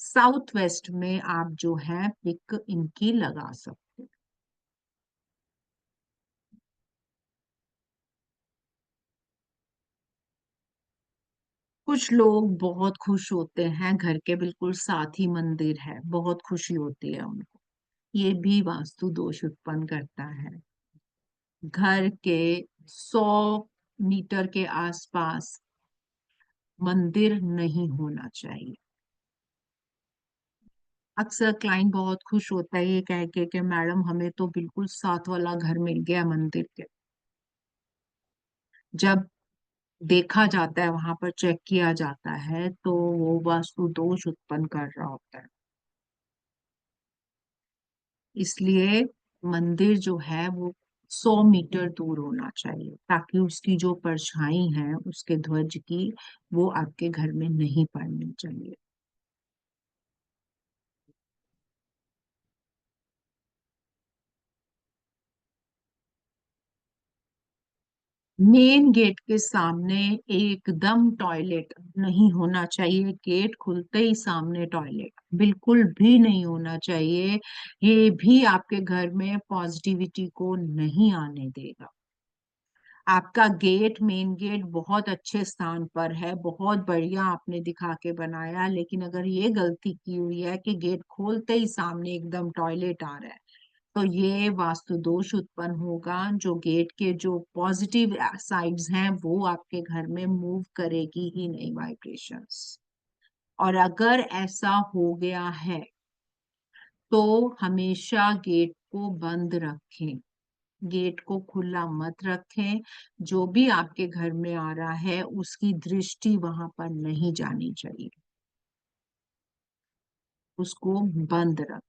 साउथ वेस्ट में आप जो है पिक इनकी लगा सकते हैं। कुछ लोग बहुत खुश होते हैं, घर के बिल्कुल साथ ही मंदिर है, बहुत खुशी होती है उनको, ये भी वास्तु दोष उत्पन्न करता है। घर के 100 मीटर के आसपास मंदिर नहीं होना चाहिए। अक्सर क्लाइंट बहुत खुश होता है ये कह के कि मैडम हमें तो बिल्कुल साथ वाला घर मिल गया मंदिर के। जब देखा जाता है, वहां पर चेक किया जाता है, तो वो वास्तु दोष उत्पन्न कर रहा होता है। इसलिए मंदिर जो है वो 100 मीटर दूर होना चाहिए, ताकि उसकी जो परछाई है उसके ध्वज की, वो आपके घर में नहीं पड़नी चाहिए। मेन गेट के सामने एकदम टॉयलेट नहीं होना चाहिए, गेट खुलते ही सामने टॉयलेट बिल्कुल भी नहीं होना चाहिए। ये भी आपके घर में पॉजिटिविटी को नहीं आने देगा। आपका गेट, मेन गेट बहुत अच्छे स्थान पर है, बहुत बढ़िया आपने दिखा के बनाया, लेकिन अगर ये गलती की हुई है कि गेट खोलते ही सामने एकदम टॉयलेट आ रहा है, तो ये वास्तु दोष उत्पन्न होगा। जो गेट के जो पॉजिटिव साइड्स हैं वो आपके घर में मूव करेगी ही नहीं वाइब्रेशंस। और अगर ऐसा हो गया है तो हमेशा गेट को बंद रखें, गेट को खुला मत रखें। जो भी आपके घर में आ रहा है उसकी दृष्टि वहां पर नहीं जानी चाहिए, उसको बंद रखें।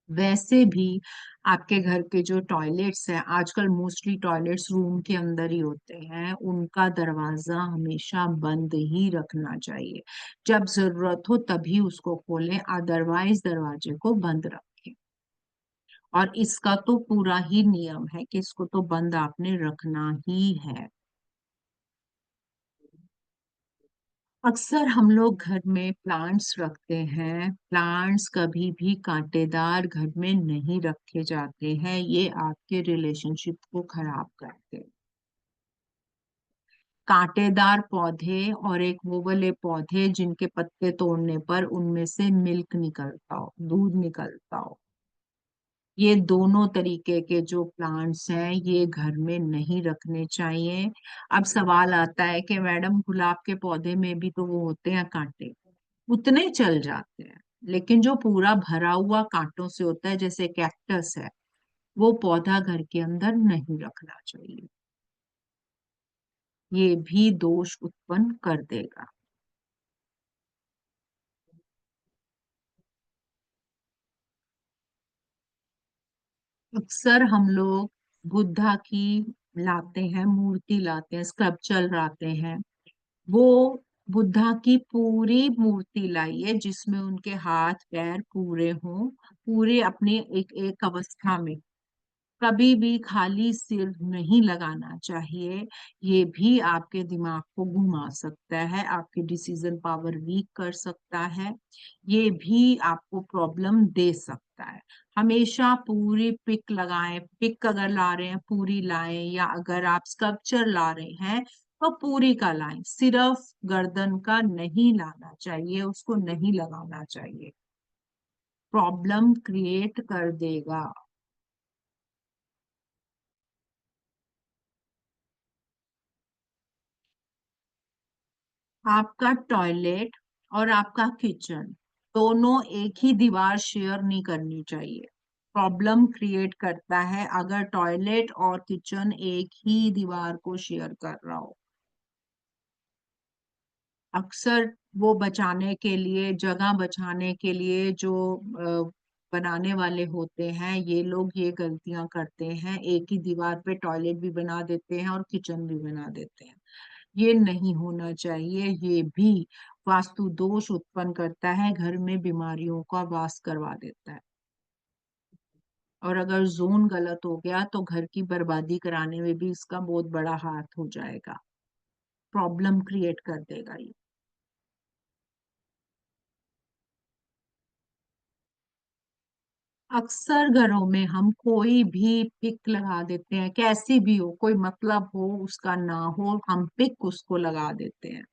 वैसे भी आपके घर के जो टॉयलेट्स हैं, आजकल मोस्टली टॉयलेट्स रूम के अंदर ही होते हैं, उनका दरवाजा हमेशा बंद ही रखना चाहिए। जब जरूरत हो तभी उसको खोलें, अदरवाइज दरवाजे को बंद रखें। और इसका तो पूरा ही नियम है कि इसको तो बंद आपने रखना ही है। अक्सर हम लोग घर में प्लांट्स रखते हैं, प्लांट्स कभी भी कांटेदार घर में नहीं रखे जाते हैं, ये आपके रिलेशनशिप को खराब करते हैं। कांटेदार पौधे और एक वो वाले पौधे जिनके पत्ते तोड़ने पर उनमें से मिल्क निकलता हो, दूध निकलता हो, ये दोनों तरीके के जो प्लांट्स हैं ये घर में नहीं रखने चाहिए। अब सवाल आता है कि मैडम गुलाब के पौधे में भी तो वो होते हैं कांटे, उतने चल जाते हैं, लेकिन जो पूरा भरा हुआ कांटों से होता है जैसे कैक्टस है, वो पौधा घर के अंदर नहीं रखना चाहिए। ये भी दोष उत्पन्न कर देगा। अक्सर हम लोग बुद्धा की लाते हैं, मूर्ति लाते हैं, स्कल्पचर लाते हैं। वो बुद्धा की पूरी मूर्ति लाई है जिसमें उनके हाथ पैर पूरे हों, पूरे अपने एक एक अवस्था में। कभी भी खाली सिर नहीं लगाना चाहिए। ये भी आपके दिमाग को घुमा सकता है, आपकी डिसीजन पावर वीक कर सकता है, ये भी आपको प्रॉब्लम दे सकता है। हमेशा पूरी पिक लगाएं। पिक अगर ला रहे हैं पूरी लाएं, या अगर आप स्कल्पचर ला रहे हैं तो पूरी का लाएं। सिर्फ गर्दन का नहीं लाना चाहिए, उसको नहीं लगाना चाहिए, प्रॉब्लम क्रिएट कर देगा। आपका टॉयलेट और आपका किचन दोनों एक ही दीवार शेयर नहीं करनी चाहिए। प्रॉब्लम क्रिएट करता है अगर टॉयलेट और किचन एक ही दीवार को शेयर कर रहा हो। अक्सर वो बचाने के लिए, जगह बचाने के लिए जो बनाने वाले होते हैं, ये लोग ये गलतियां करते हैं, एक ही दीवार पे टॉयलेट भी बना देते हैं और किचन भी बना देते हैं। ये नहीं होना चाहिए। ये भी वास्तु दोष उत्पन्न करता है, घर में बीमारियों का वास करवा देता है। और अगर जोन गलत हो गया तो घर की बर्बादी कराने में भी इसका बहुत बड़ा हाथ हो जाएगा, प्रॉब्लम क्रिएट कर देगा ये। अक्सर घरों में हम कोई भी पिक लगा देते हैं, कैसी भी हो, कोई मतलब हो उसका ना हो, हम पिक उसको लगा देते हैं।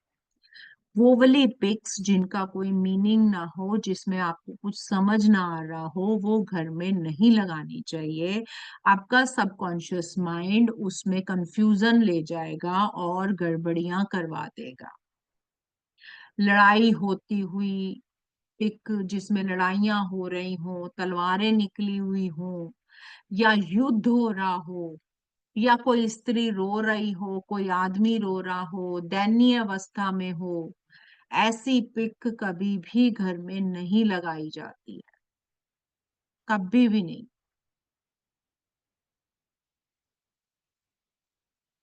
वो वाली पिक्स जिनका कोई मीनिंग ना हो, जिसमें आपको कुछ समझ ना आ रहा हो, वो घर में नहीं लगानी चाहिए। आपका सबकॉन्शियस माइंड उसमें कंफ्यूजन ले जाएगा और गड़बड़ियां करवा देगा। लड़ाई होती हुई पिक, जिसमें लड़ाइयां हो रही हो, तलवारें निकली हुई हो, या युद्ध हो रहा हो, या कोई स्त्री रो रही हो, कोई आदमी रो रहा हो, दयनीय अवस्था में हो, ऐसी पिक कभी भी घर में नहीं लगाई जाती है, कभी भी नहीं।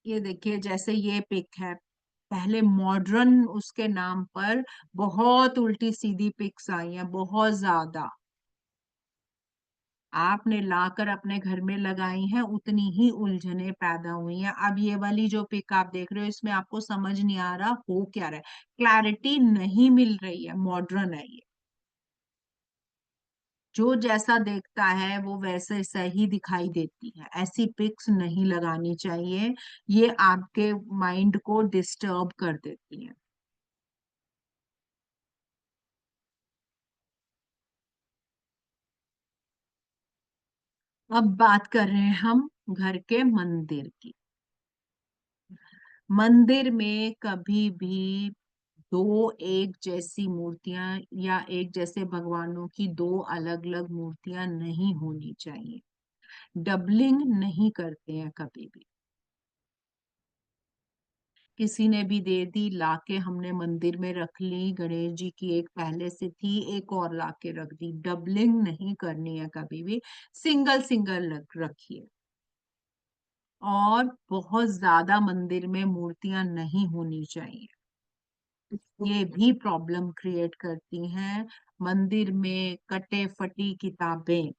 ये देखिए जैसे ये पिक है, पहले मॉडर्न उसके नाम पर बहुत उल्टी सीधी पिक्स आई हैं, बहुत ज्यादा। आपने लाकर अपने घर में लगाई हैं, उतनी ही उलझने पैदा हुई हैं। अब ये वाली जो पिक आप देख रहे हो, इसमें आपको समझ नहीं आ रहा हो क्या रहा है, क्लैरिटी नहीं मिल रही है, मॉडर्न है ये। जो जैसा देखता है वो वैसे सही दिखाई देती है, ऐसी पिक्स नहीं लगानी चाहिए। ये आपके माइंड को डिस्टर्ब कर देती है। अब बात कर रहे हैं हम घर के मंदिर की। मंदिर में कभी भी दो एक जैसी मूर्तियां या एक जैसे भगवानों की दो अलग अलग मूर्तियां नहीं होनी चाहिए। डबलिंग नहीं करते हैं कभी भी। किसी ने भी दे दी, लाके हमने मंदिर में रख ली, गणेश जी की एक पहले से थी, एक और लाके रख दी, डबलिंग नहीं करनी है कभी भी। सिंगल सिंगल रखिए। और बहुत ज्यादा मंदिर में मूर्तियां नहीं होनी चाहिए, ये भी प्रॉब्लम क्रिएट करती हैं। मंदिर में कटे फटी किताबें,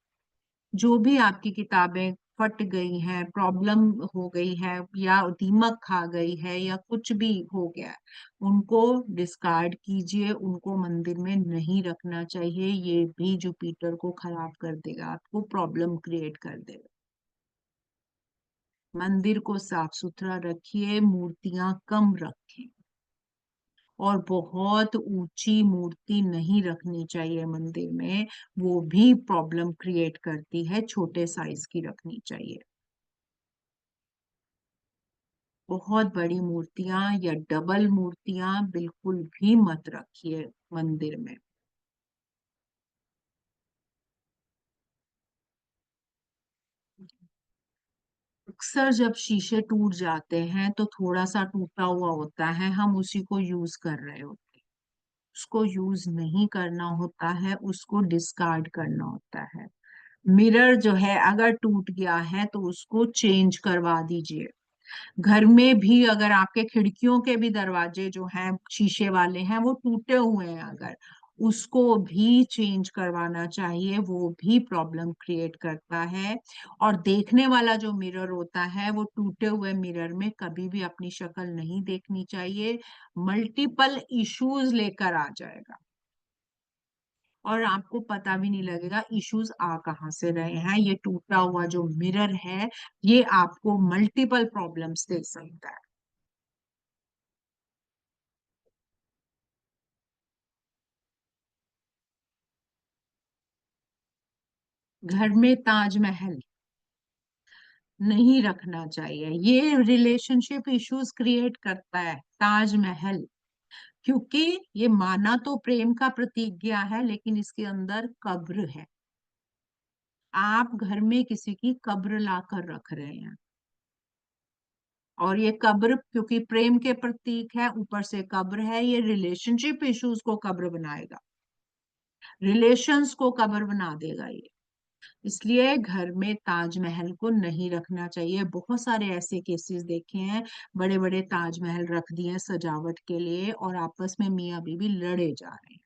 जो भी आपकी किताबें फट गई हैं, प्रॉब्लम हो गई है, या दीमक खा गई है, या कुछ भी हो गया है, उनको डिस्कार्ड कीजिए, उनको मंदिर में नहीं रखना चाहिए। ये भी जुपिटर को खराब कर देगा, आपको प्रॉब्लम क्रिएट कर देगा। मंदिर को साफ सुथरा रखिए, मूर्तियां कम रखें। और बहुत ऊंची मूर्ति नहीं रखनी चाहिए मंदिर में, वो भी प्रॉब्लम क्रिएट करती है। छोटे साइज की रखनी चाहिए। बहुत बड़ी मूर्तियां या डबल मूर्तियां बिल्कुल भी मत रखिए मंदिर में। अक्सर जब शीशे टूट जाते हैं तो थोड़ा सा टूटा हुआ होता है, हम उसी को यूज कर रहे होते हैं। उसको यूज नहीं करना होता है, उसको डिस्कार्ड करना होता है। मिरर जो है अगर टूट गया है तो उसको चेंज करवा दीजिए। घर में भी अगर आपके खिड़कियों के भी दरवाजे जो हैं शीशे वाले हैं वो टूटे हुए हैं, अगर उसको भी चेंज करवाना चाहिए, वो भी प्रॉब्लम क्रिएट करता है। और देखने वाला जो मिरर होता है वो टूटे हुए मिरर में कभी भी अपनी शक्ल नहीं देखनी चाहिए, मल्टीपल इश्यूज लेकर आ जाएगा और आपको पता भी नहीं लगेगा इश्यूज आ कहाँ से रहे हैं। ये टूटा हुआ जो मिरर है ये आपको मल्टीपल प्रॉब्लम्स दे सकता है। घर में ताजमहल नहीं रखना चाहिए, ये रिलेशनशिप इश्यूज क्रिएट करता है ताजमहल। क्योंकि ये माना तो प्रेम का प्रतिज्ञा है लेकिन इसके अंदर कब्र है। आप घर में किसी की कब्र लाकर रख रहे हैं और ये कब्र क्योंकि प्रेम के प्रतीक है, ऊपर से कब्र है, ये रिलेशनशिप इश्यूज को कब्र बनाएगा, रिलेशंस को कब्र बना देगा ये। इसलिए घर में ताजमहल को नहीं रखना चाहिए। बहुत सारे ऐसे केसेस देखे हैं, बड़े बड़े ताजमहल रख दिए हैं सजावट के लिए और आपस में मियां बीवी लड़े जा रहे हैं।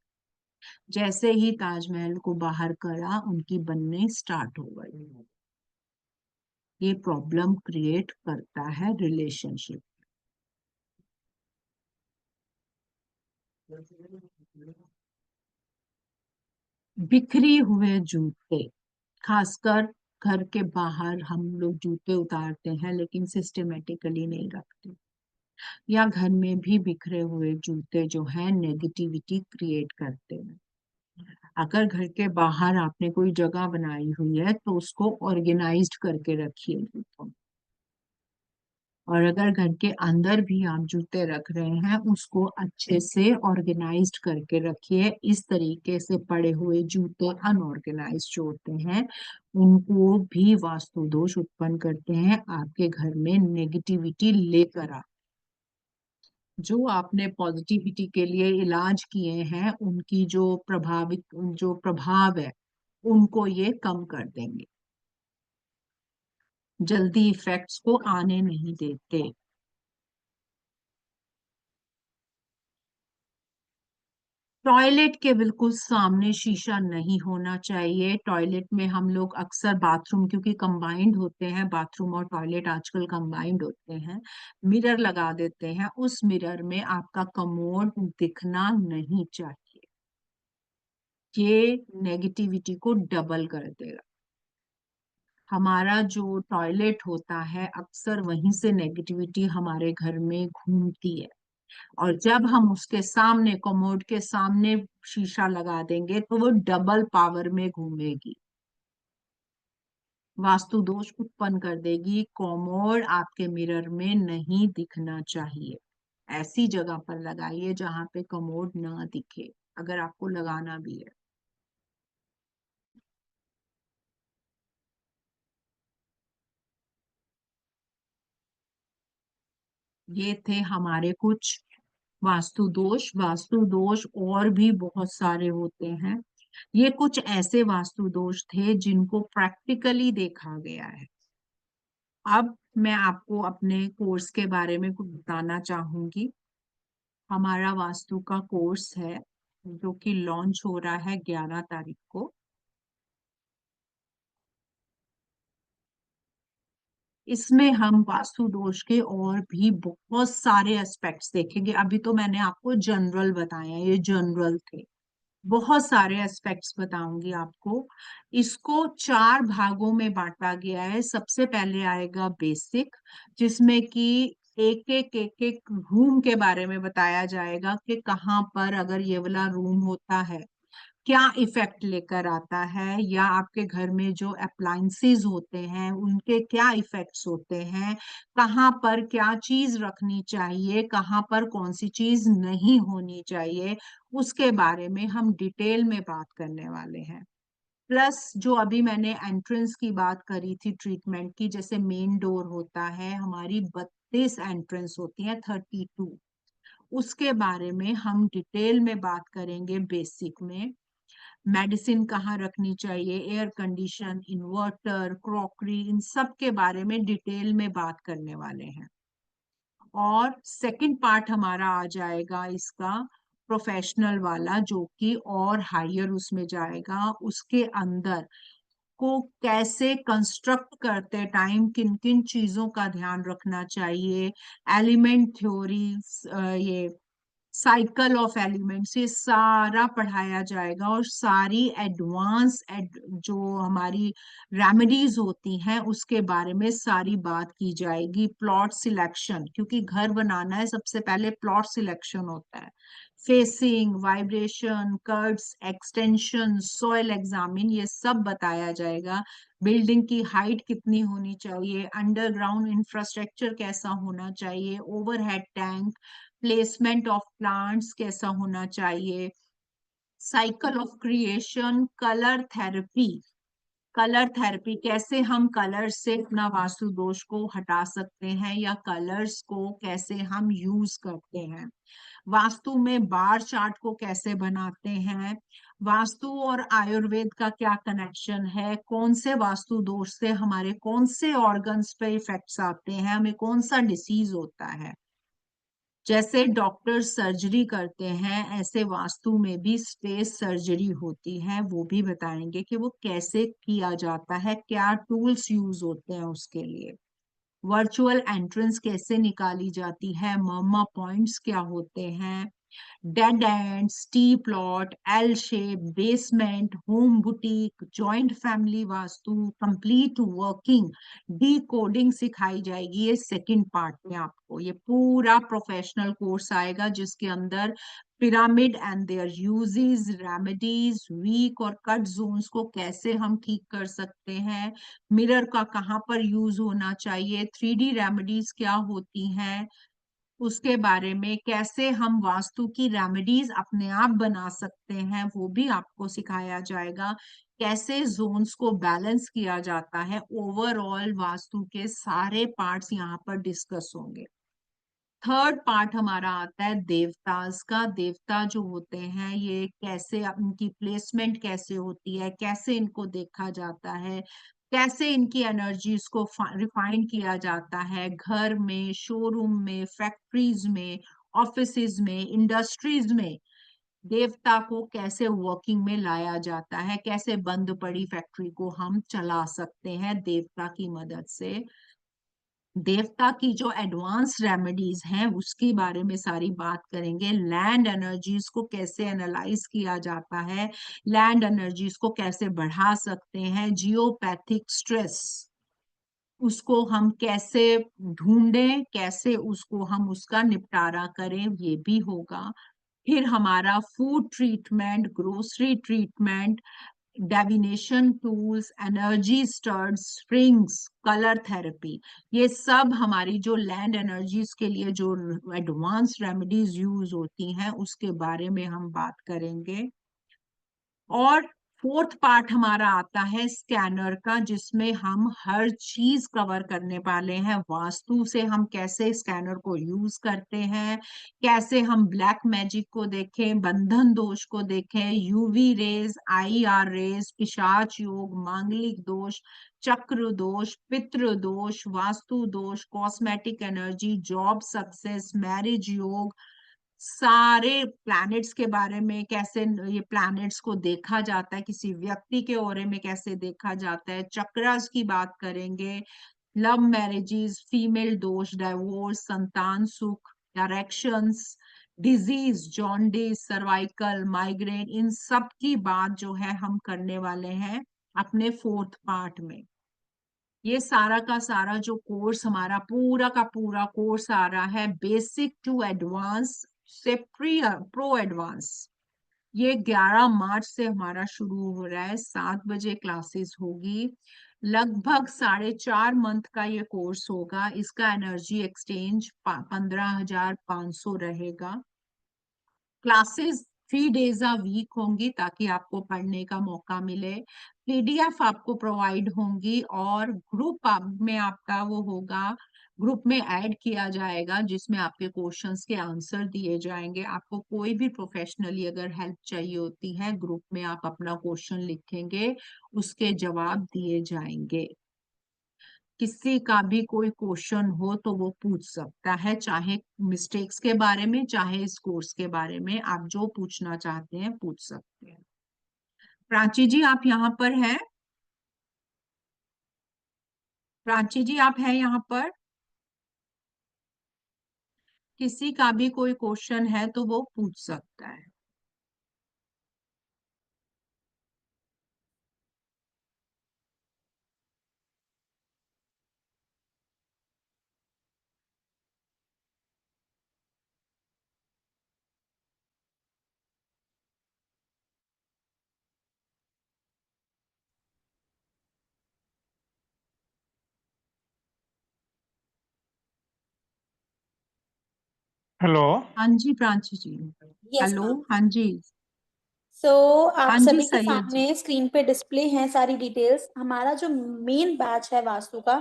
जैसे ही ताजमहल को बाहर करा उनकी बनने स्टार्ट हो गई। ये प्रॉब्लम क्रिएट करता है रिलेशनशिप। बिखरी हुए जूते, खासकर घर के बाहर हम लोग जूते उतारते हैं लेकिन सिस्टमेटिकली नहीं रखते, या घर में भी बिखरे हुए जूते जो है नेगेटिविटी क्रिएट करते हैं। अगर घर के बाहर आपने कोई जगह बनाई हुई है तो उसको ऑर्गेनाइज्ड करके रखिए जूतों। और अगर घर के अंदर भी आप जूते रख रहे हैं उसको अच्छे से ऑर्गेनाइज्ड करके रखिए। इस तरीके से पड़े हुए जूते अनऑर्गेनाइज्ड जो होते हैं उनको भी वास्तु दोष उत्पन्न करते हैं, आपके घर में नेगेटिविटी लेकर आ। जो आपने पॉजिटिविटी के लिए इलाज किए हैं उनकी जो प्रभाव है उनको ये कम कर देंगे, जल्दी इफेक्ट्स को आने नहीं देते। टॉयलेट के बिल्कुल सामने शीशा नहीं होना चाहिए। टॉयलेट में हम लोग अक्सर बाथरूम क्योंकि कंबाइंड होते हैं, बाथरूम और टॉयलेट आजकल कंबाइंड होते हैं, मिरर लगा देते हैं। उस मिरर में आपका कमोड दिखना नहीं चाहिए, ये नेगेटिविटी को डबल कर देगा। हमारा जो टॉयलेट होता है अक्सर वहीं से नेगेटिविटी हमारे घर में घूमती है और जब हम उसके सामने कमोड के सामने शीशा लगा देंगे तो वो डबल पावर में घूमेगी, वास्तु दोष उत्पन्न कर देगी। कमोड आपके मिरर में नहीं दिखना चाहिए। ऐसी जगह पर लगाइए जहां पे कमोड ना दिखे, अगर आपको लगाना भी है। ये थे हमारे कुछ वास्तु दोष। वास्तु दोष और भी बहुत सारे होते हैं, ये कुछ ऐसे वास्तु दोष थे जिनको प्रैक्टिकली देखा गया है। अब मैं आपको अपने कोर्स के बारे में कुछ बताना चाहूंगी। हमारा वास्तु का कोर्स है जो कि लॉन्च हो रहा है 11 तारीख को। इसमें हम वास्तु दोष के और भी बहुत सारे एस्पेक्ट्स देखेंगे। अभी तो मैंने आपको जनरल बताया, ये जनरल थे, बहुत सारे एस्पेक्ट्स बताऊंगी आपको। इसको 4 भागों में बांटा गया है। सबसे पहले आएगा बेसिक, जिसमें कि एक एक रूम के बारे में बताया जाएगा कि कहाँ पर अगर ये वाला रूम होता है क्या इफेक्ट लेकर आता है, या आपके घर में जो अप्लायंसेस होते हैं उनके क्या इफेक्ट्स होते हैं, कहाँ पर क्या चीज रखनी चाहिए, कहाँ पर कौन सी चीज नहीं होनी चाहिए, उसके बारे में हम डिटेल में बात करने वाले हैं। प्लस जो अभी मैंने एंट्रेंस की बात करी थी ट्रीटमेंट की, जैसे मेन डोर होता है, हमारी 32 एंट्रेंस होती हैं, 32, उसके बारे में हम डिटेल में बात करेंगे। बेसिक में मेडिसिन कहाँ रखनी चाहिए, एयर कंडीशन, इन्वर्टर, क्रॉकरी, इन सब के बारे में डिटेल में बात करने वाले हैं। और सेकंड पार्ट हमारा आ जाएगा इसका प्रोफेशनल वाला, जो कि और हायर उसमें जाएगा। उसके अंदर को कैसे कंस्ट्रक्ट करते टाइम किन किन चीजों का ध्यान रखना चाहिए, एलिमेंट थ्योरी, ये साइकिल ऑफ एलिमेंट्स, ये सारा पढ़ाया जाएगा। और सारी जो हमारी रेमेडीज होती हैं उसके बारे में सारी बात की जाएगी। प्लॉट सिलेक्शन, क्योंकि घर बनाना है, सबसे पहले प्लॉट सिलेक्शन होता है। Facing, vibration, curves, extension, soil examine, ये सब बताया जाएगा। बिल्डिंग की हाइट कितनी होनी चाहिए, अंडरग्राउंड इंफ्रास्ट्रक्चर कैसा होना चाहिए, overhead tank, placement of plants कैसा होना चाहिए, cycle of creation, colour therapy कैसे हम कलर से अपना वास्तु दोष को हटा सकते हैं, या कलर्स को कैसे हम यूज करते हैं, वास्तु में बार चार्ट को कैसे बनाते हैं, वास्तु और आयुर्वेद का क्या कनेक्शन है, कौन से वास्तु दोष से हमारे कौन से ऑर्गन्स पे इफेक्ट्स आते हैं, हमें कौन सा डिसीज होता है। जैसे डॉक्टर सर्जरी करते हैं ऐसे वास्तु में भी स्पेस सर्जरी होती है, वो भी बताएंगे कि वो कैसे किया जाता है, क्या टूल्स यूज होते हैं उसके लिए। वर्चुअल एंट्रेंस कैसे निकाली जाती है, मर्मा पॉइंट्स क्या होते हैं, dead ends, T plot, L shape, basement, home boutique, joint family vastu, complete working, D coding सिखाई जाएगी। ये सेकंड पार्ट में आपको ये पूरा प्रोफेशनल कोर्स आएगा, जिसके अंदर pyramid and their uses, remedies, weak और कट जोन्स को कैसे हम ठीक कर सकते हैं, मिरर का कहाँ पर यूज होना चाहिए, 3D रेमेडीज क्या होती हैं, उसके बारे में कैसे हम वास्तु की रेमेडीज अपने आप बना सकते हैं वो भी आपको सिखाया जाएगा। कैसे जोन्स को बैलेंस किया जाता है, ओवरऑल वास्तु के सारे पार्ट्स यहाँ पर डिस्कस होंगे। थर्ड पार्ट हमारा आता है देवतास का। देवता जो होते हैं ये कैसे, उनकी प्लेसमेंट कैसे होती है, कैसे इनको देखा जाता है, कैसे इनकी एनर्जीज को रिफाइन किया जाता है, घर में, शोरूम में, फैक्ट्रीज में, ऑफिसेज में, इंडस्ट्रीज में देवता को कैसे वर्किंग में लाया जाता है, कैसे बंद पड़ी फैक्ट्री को हम चला सकते हैं देवता की मदद से। देवता की जो एडवांस रेमेडीज हैं उसके बारे में सारी बात करेंगे। लैंड एनर्जीज को कैसे एनालाइज किया जाता है, लैंड एनर्जीज को कैसे बढ़ा सकते हैं, जियोपैथिक स्ट्रेस उसको हम कैसे ढूंढें, कैसे उसको हम उसका निपटारा करें, ये भी होगा। फिर हमारा food treatment, grocery treatment, divination tools, energy स्टर्ड स्प्रिंग्स, कलर थेरेपी, ये सब हमारी जो लैंड एनर्जीज के लिए जो एडवांस रेमेडीज यूज होती हैं उसके बारे में हम बात करेंगे। और फोर्थ पार्ट हमारा आता है स्कैनर का, जिसमें हम हर चीज कवर करने वाले हैं। वास्तु से हम कैसे स्कैनर को यूज करते हैं, कैसे हम ब्लैक मैजिक को देखें, बंधन दोष को देखें, यूवी रेज, IR रेज, पिशाच योग, मांगलिक दोष, चक्र दोष, पितृ दोष, वास्तु दोष, cosmetic energy, job success, marriage योग, सारे प्लैनेट्स के बारे में, कैसे ये प्लैनेट्स को देखा जाता है, किसी व्यक्ति के ओरे में कैसे देखा जाता है, चक्रास की बात करेंगे, लव मैरिजेस, फीमेल दोष, डाइवोर्स, संतान सुख, directions, disease, jaundice, cervical, migraine, इन सब की बात जो है हम करने वाले हैं अपने फोर्थ पार्ट में। ये सारा का सारा जो कोर्स, हमारा पूरा का पूरा कोर्स आ रहा है बेसिक टू एडवांस से प्रो एडवांस। ये 11 मार्च से हमारा शुरू हो रहा है, 7 बजे क्लासेस होगी। लगभग 4.5 मंथ का ये कोर्स होगा। इसका एनर्जी एक्सचेंज 15,500 रहेगा। क्लासेस 3 डेज अ वीक होंगी ताकि आपको पढ़ने का मौका मिले। पीडीएफ आपको प्रोवाइड होंगी और ग्रुप में आपका वो होगा, ग्रुप में ऐड किया जाएगा जिसमें आपके क्वेश्चंस के आंसर दिए जाएंगे। आपको कोई भी प्रोफेशनली अगर हेल्प चाहिए होती है, ग्रुप में आप अपना क्वेश्चन लिखेंगे, उसके जवाब दिए जाएंगे। किसी का भी कोई क्वेश्चन हो तो वो पूछ सकता है, चाहे मिस्टेक्स के बारे में चाहे इस कोर्स के बारे में, आप जो पूछना चाहते हैं पूछ सकते हैं। प्राची जी आप यहाँ पर हैं? प्राची जी आप हैं यहाँ पर? किसी का भी कोई क्वेश्चन है तो वो पूछ सकता है। हेलो। हाँ जी Prachi ji. Yes hello. Ma'am. हाँ जी। सो आप हाँ जी सभी के सैयद जी। सामने स्क्रीन पे डिस्प्ले हैं सारी डिटेल्स। हमारा जो मेन बैच है वास्तु का,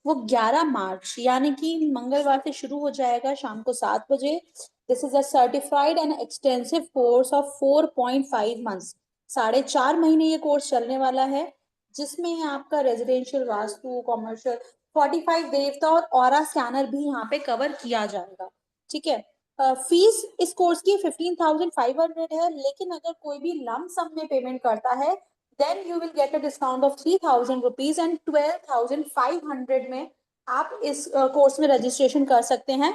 वो 11 मार्च यानी कि मंगलवार से शुरू हो जाएगा शाम को 7 बजे। This is a certified and extensive course of 4.5 months. 4.5 महीने ये कोर्स चलने वाला है, जिसमें आपका रेजिडेंशियल वास्तु, कॉमर्शियल, 45 देवता और ऑरा स्कैनर भी यहाँ पे कवर किया जाएगा। ठीक है। फीस इस कोर्स की 15,500 है, लेकिन अगर कोई भी लम सम में पेमेंट करता है then you will get a discount of 3,000 rupees and 12,500 में आप इस कोर्स में रजिस्ट्रेशन कर सकते हैं।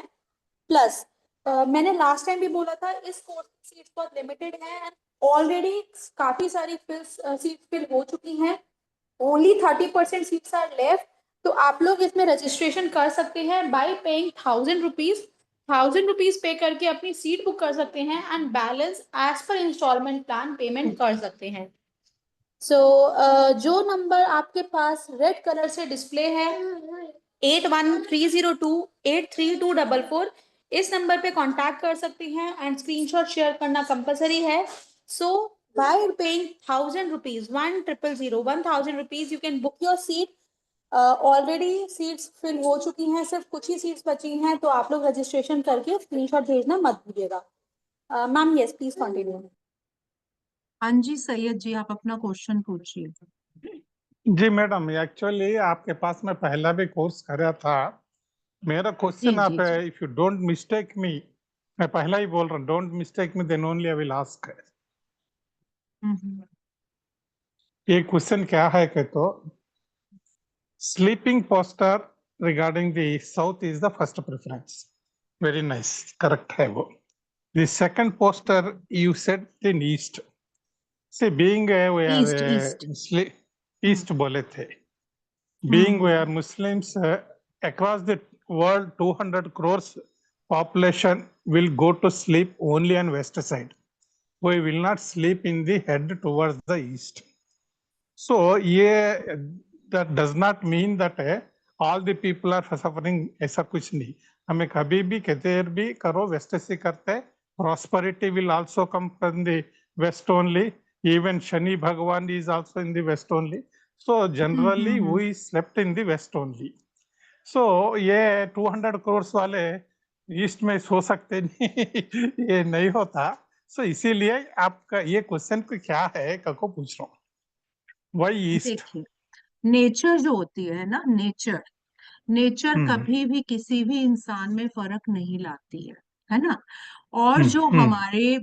प्लस मैंने लास्ट टाइम भी बोला था, इस कोर्स की सीट्स बहुत लिमिटेड है। ऑलरेडी काफी सारी सीट फिल हो चुकी हैं। Only 30% seats are left. तो आप लोग इसमें रजिस्ट्रेशन कर सकते हैं बाई पेइंग 1,000 रुपीज। 1,000 रुपीज पे करके अपनी सीट बुक कर सकते हैं and balance as per installment plan payment कर सकते हैं। सो जो नंबर आपके पास रेड कलर से डिस्प्ले है, 8130283244, इस नंबर पे कांटेक्ट कर सकते हैं एंड स्क्रीनशॉट शेयर करना कंपलसरी है। So by paying 1,000 rupees, 1,000 rupees you can book your seat. Already seats fill हो चुकी हैं, सिर्फ कुछ ही सीट्स बची हैं, तो आप लोग रजिस्ट्रेशन करके स्क्रीनशॉट भेजना मत भूलिएगा। Ma'am yes please continue. हाँ जी सैयद जी आप अपना क्वेश्चन पूछिए। जी मैडम, एक्चुअली आपके पास मैं पहला भी कोर्स करा था। मेरा जी क्वेश्चन आप, जी जी। If you don't mistake me, मैं पहला ही बोल रहा हूँ, don't mistake me then only I will ask. Hmm. ये क्वेश्चन क्या है कि तो sleeping poster regarding the south is the first preference. Very nice, correct है वो। The second poster you said in east. Say being we are east east. East बोले थे। हम्म Being where hmm Muslims across the world, 200 crores population will go to sleep only on west side. We will not sleep in the head towards the east. So, yeah, that does not mean that all the people are suffering. ऐसा कुछ नहीं। हमें कभी भी किधर भी करो waste से करते, prosperity will also come from the west only. Even Shani Bhagwan is also in the west only. So generally hmm. we slept in the west only. So ये 200 crores वाले ईस्ट में सो सकते नहीं ये नहीं होता। सो इसीलिए आपका ये क्वेश्चन को क्या है को पूछ रहा हूँ, वाई ईस्ट। देखिए, नेचर जो होती है ना, नेचर नेचर हम्म कभी भी किसी भी इंसान में फर्क नहीं लाती है ना। और हम्म जो हम्म हमारे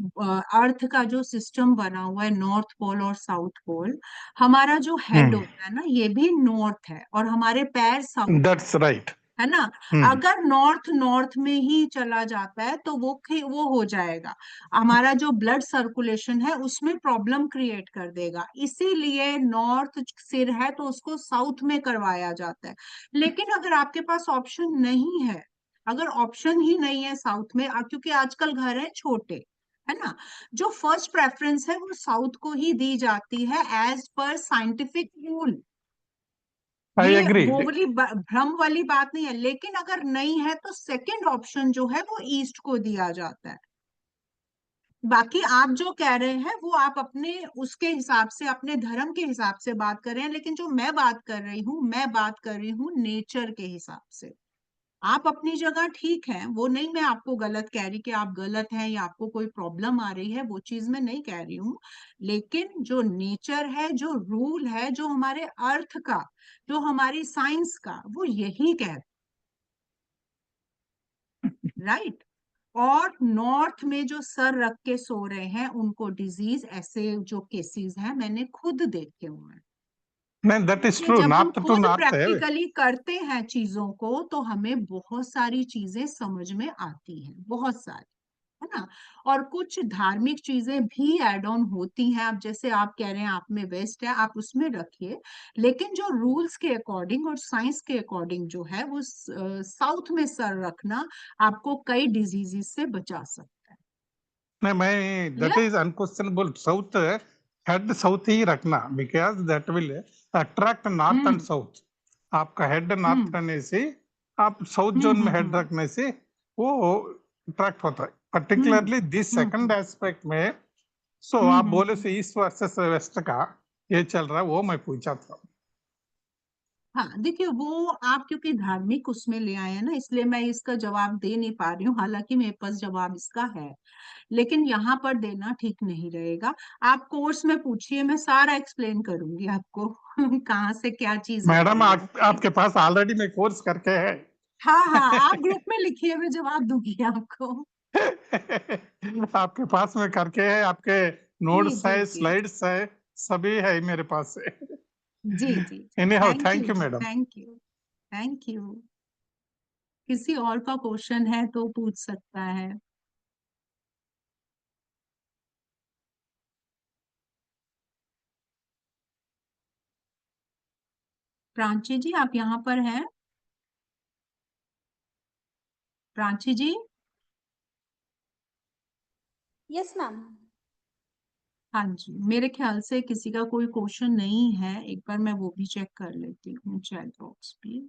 अर्थ का जो सिस्टम बना हुआ है, नॉर्थ पोल और साउथ पोल, हमारा जो हेड हम्म होता है ना, ये भी नॉर्थ है और हमारे पैर साउथ। That's right. है ना। अगर नॉर्थ नॉर्थ में ही चला जाता है तो वो हो जाएगा, हमारा जो ब्लड सर्कुलेशन है उसमें प्रॉब्लम क्रिएट कर देगा। इसीलिए नॉर्थ सिर है तो उसको साउथ में करवाया जाता है। लेकिन अगर आपके पास ऑप्शन नहीं है, अगर ऑप्शन ही नहीं है साउथ में, क्योंकि आजकल घर है छोटे, है ना, जो फर्स्ट प्रेफरेंस है वो साउथ को ही दी जाती है एज पर साइंटिफिक रूल। आई ये एग्री। वो वाली भ्रम वाली बात नहीं है। लेकिन अगर नहीं है तो सेकंड ऑप्शन जो है वो ईस्ट को दिया जाता है। बाकी आप जो कह रहे हैं वो आप अपने उसके हिसाब से, अपने धर्म के हिसाब से बात कर रहे हैं, लेकिन जो मैं बात कर रही हूँ, मैं बात कर रही हूँ नेचर के हिसाब से। आप अपनी जगह ठीक है, वो नहीं, मैं आपको गलत कह रही कि आप गलत हैं या आपको कोई प्रॉब्लम आ रही है, वो चीज मैं नहीं कह रही हूँ। लेकिन जो नेचर है, जो रूल है, जो हमारे अर्थ का, जो हमारी साइंस का, वो यही कह, राइट। और नॉर्थ में जो सर रख के सो रहे हैं उनको डिजीज, ऐसे जो केसेस हैं मैंने खुद देखे हुए हैं। नहीं, दैट इज इसलिए ट्रू, जब हम नॉर्थ टू खुद नॉर्थ है। प्रैक्टिकली करते हैं चीजों को तो हमें बहुत सारी चीजें समझ में आती हैं, बहुत सारी, है ना। और कुछ धार्मिक चीजें भी एड ऑन होती हैं। अब जैसे आप कह रहे हैं आप में वेस्ट है, आप उसमें रखिए, लेकिन जो रूल्स के अकॉर्डिंग और साइंस के अकॉर्डिंग जो है वो साउथ में सर रखना आपको कई डिजीजेस से बचा सकता है। नहीं, मैं that clear. Is unquestionable, south head south ही रखना, because that will attract north and hmm south. आपका हेड नॉर्थ हम्म करने से, आप साउथ जोन में हेड हम्म रखने से वो अट्रैक्ट होता है, hmm particularly this second hmm aspect में। सो आप बोले हम्म। से ईस्ट वर्सेस वेस्ट का ये चल रहा है, वो मैं पूछा था। हाँ देखिए, वो आप क्योंकि धार्मिक उसमें ले आए हैं ना, इसलिए मैं इसका जवाब दे नहीं पा रही हूँ, हालांकि मेरे पास जवाब इसका है, लेकिन यहाँ पर देना ठीक नहीं रहेगा। आप कोर्स में पूछिए, मैं सारा एक्सप्लेन करूंगी आपको कहाँ से क्या चीज आ मैडम, रही है। आपके पास ऑलरेडी मैं कोर्स करके है। हाँ हाँ, आप ग्रुप में लिखिए, मैं जवाब दूंगी आपको। आपके पास में करके है, आपके जी नोट्स जी है, जी स्लाइड्स है, सभी है मेरे पास से। जी जी जी। Anyhow, thank thank you you जी, madam. Thank you, thank you. किसी और का क्वेश्चन है तो पूछ सकता है। प्राची जी, आप यहाँ पर हैं? प्राची जी। Yes ma'am. हाँ जी, मेरे ख्याल से किसी का कोई क्वेश्चन नहीं है, एक बार मैं वो भी चेक कर लेती हूँ चैट बॉक्स भी।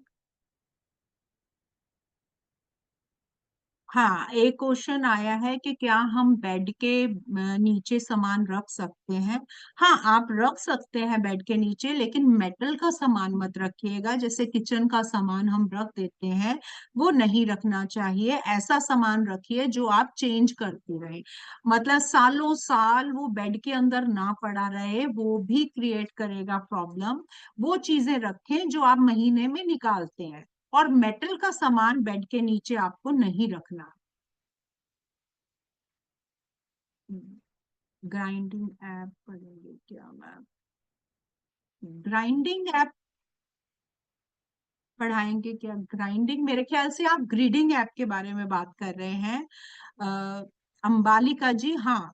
हाँ, एक क्वेश्चन आया है कि क्या हम बेड के नीचे सामान रख सकते हैं। हाँ, आप रख सकते हैं बेड के नीचे, लेकिन मेटल का सामान मत रखिएगा। जैसे किचन का सामान हम रख देते हैं, वो नहीं रखना चाहिए। ऐसा सामान रखिए जो आप चेंज करते रहे, मतलब सालों साल वो बेड के अंदर ना पड़ा रहे, वो भी क्रिएट करेगा प्रॉब्लम। वो चीजें रखें जो आप महीने में निकालते हैं। और मेटल का सामान बेड के नीचे आपको नहीं रखना। ग्राइंडिंग ऐप पढ़ेंगे क्या मैम? ग्राइंडिंग ऐप पढ़ाएंगे क्या? ग्राइंडिंग, मेरे ख्याल से आप ग्रीडिंग ऐप के बारे में बात कर रहे हैं। अंबालिका जी, हाँ,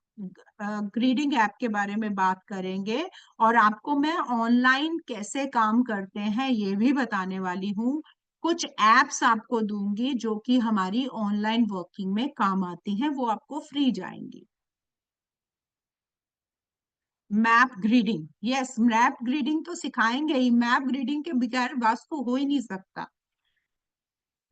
ग्रीडिंग ऐप के बारे में बात करेंगे। और आपको मैं ऑनलाइन कैसे काम करते हैं ये भी बताने वाली हूँ। कुछ एप्स आपको दूंगी जो कि हमारी ऑनलाइन वर्किंग में काम आती हैं, वो आपको फ्री जाएंगी। Map grading, yes, map grading तो सिखाएंगे ही। मैप ग्रीडिंग के बगैर वास्तु हो ही नहीं सकता।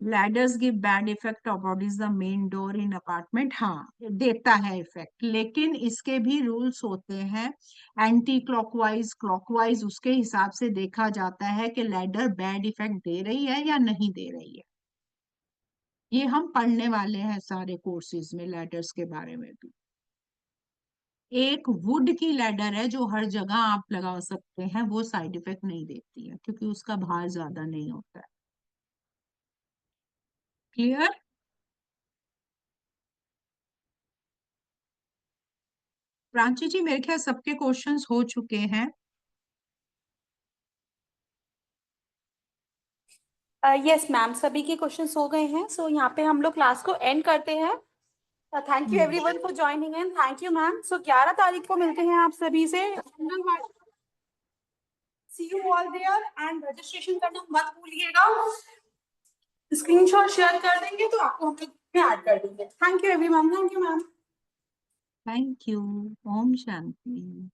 Ladders give bad effect about is the main door in apartment, हाँ देता है इफेक्ट, लेकिन इसके भी रूल्स होते हैं। एंटी क्लॉकवाइज, क्लॉकवाइज, उसके हिसाब से देखा जाता है कि लैडर बैड इफेक्ट दे रही है या नहीं दे रही है। ये हम पढ़ने वाले हैं सारे कोर्सेज में, लैडर्स के बारे में भी। एक वुड की लैडर है जो हर जगह आप लगा सकते हैं, वो साइड इफेक्ट नहीं देती है क्योंकि उसका भार ज्यादा नहीं होता है। क्लियर? प्राची जी, मेरे ख्याल सबके क्वेश्चंस हो चुके हैं। यस मैम, सभी के क्वेश्चंस हो गए हैं, सो यहाँ पे हम लोग क्लास को एंड करते हैं। Thank you everyone for joining in, thank you ma'am. So 11 तारीख को मिलते हैं आप सभी से। See you all there, and registration करना मत भूलिएगा। स्क्रीनशॉट शेयर कर देंगे तो आपको हम लोग में ऐड कर देंगे। Thank you everyone, thank you ma'am. Thank you. ओम शांति।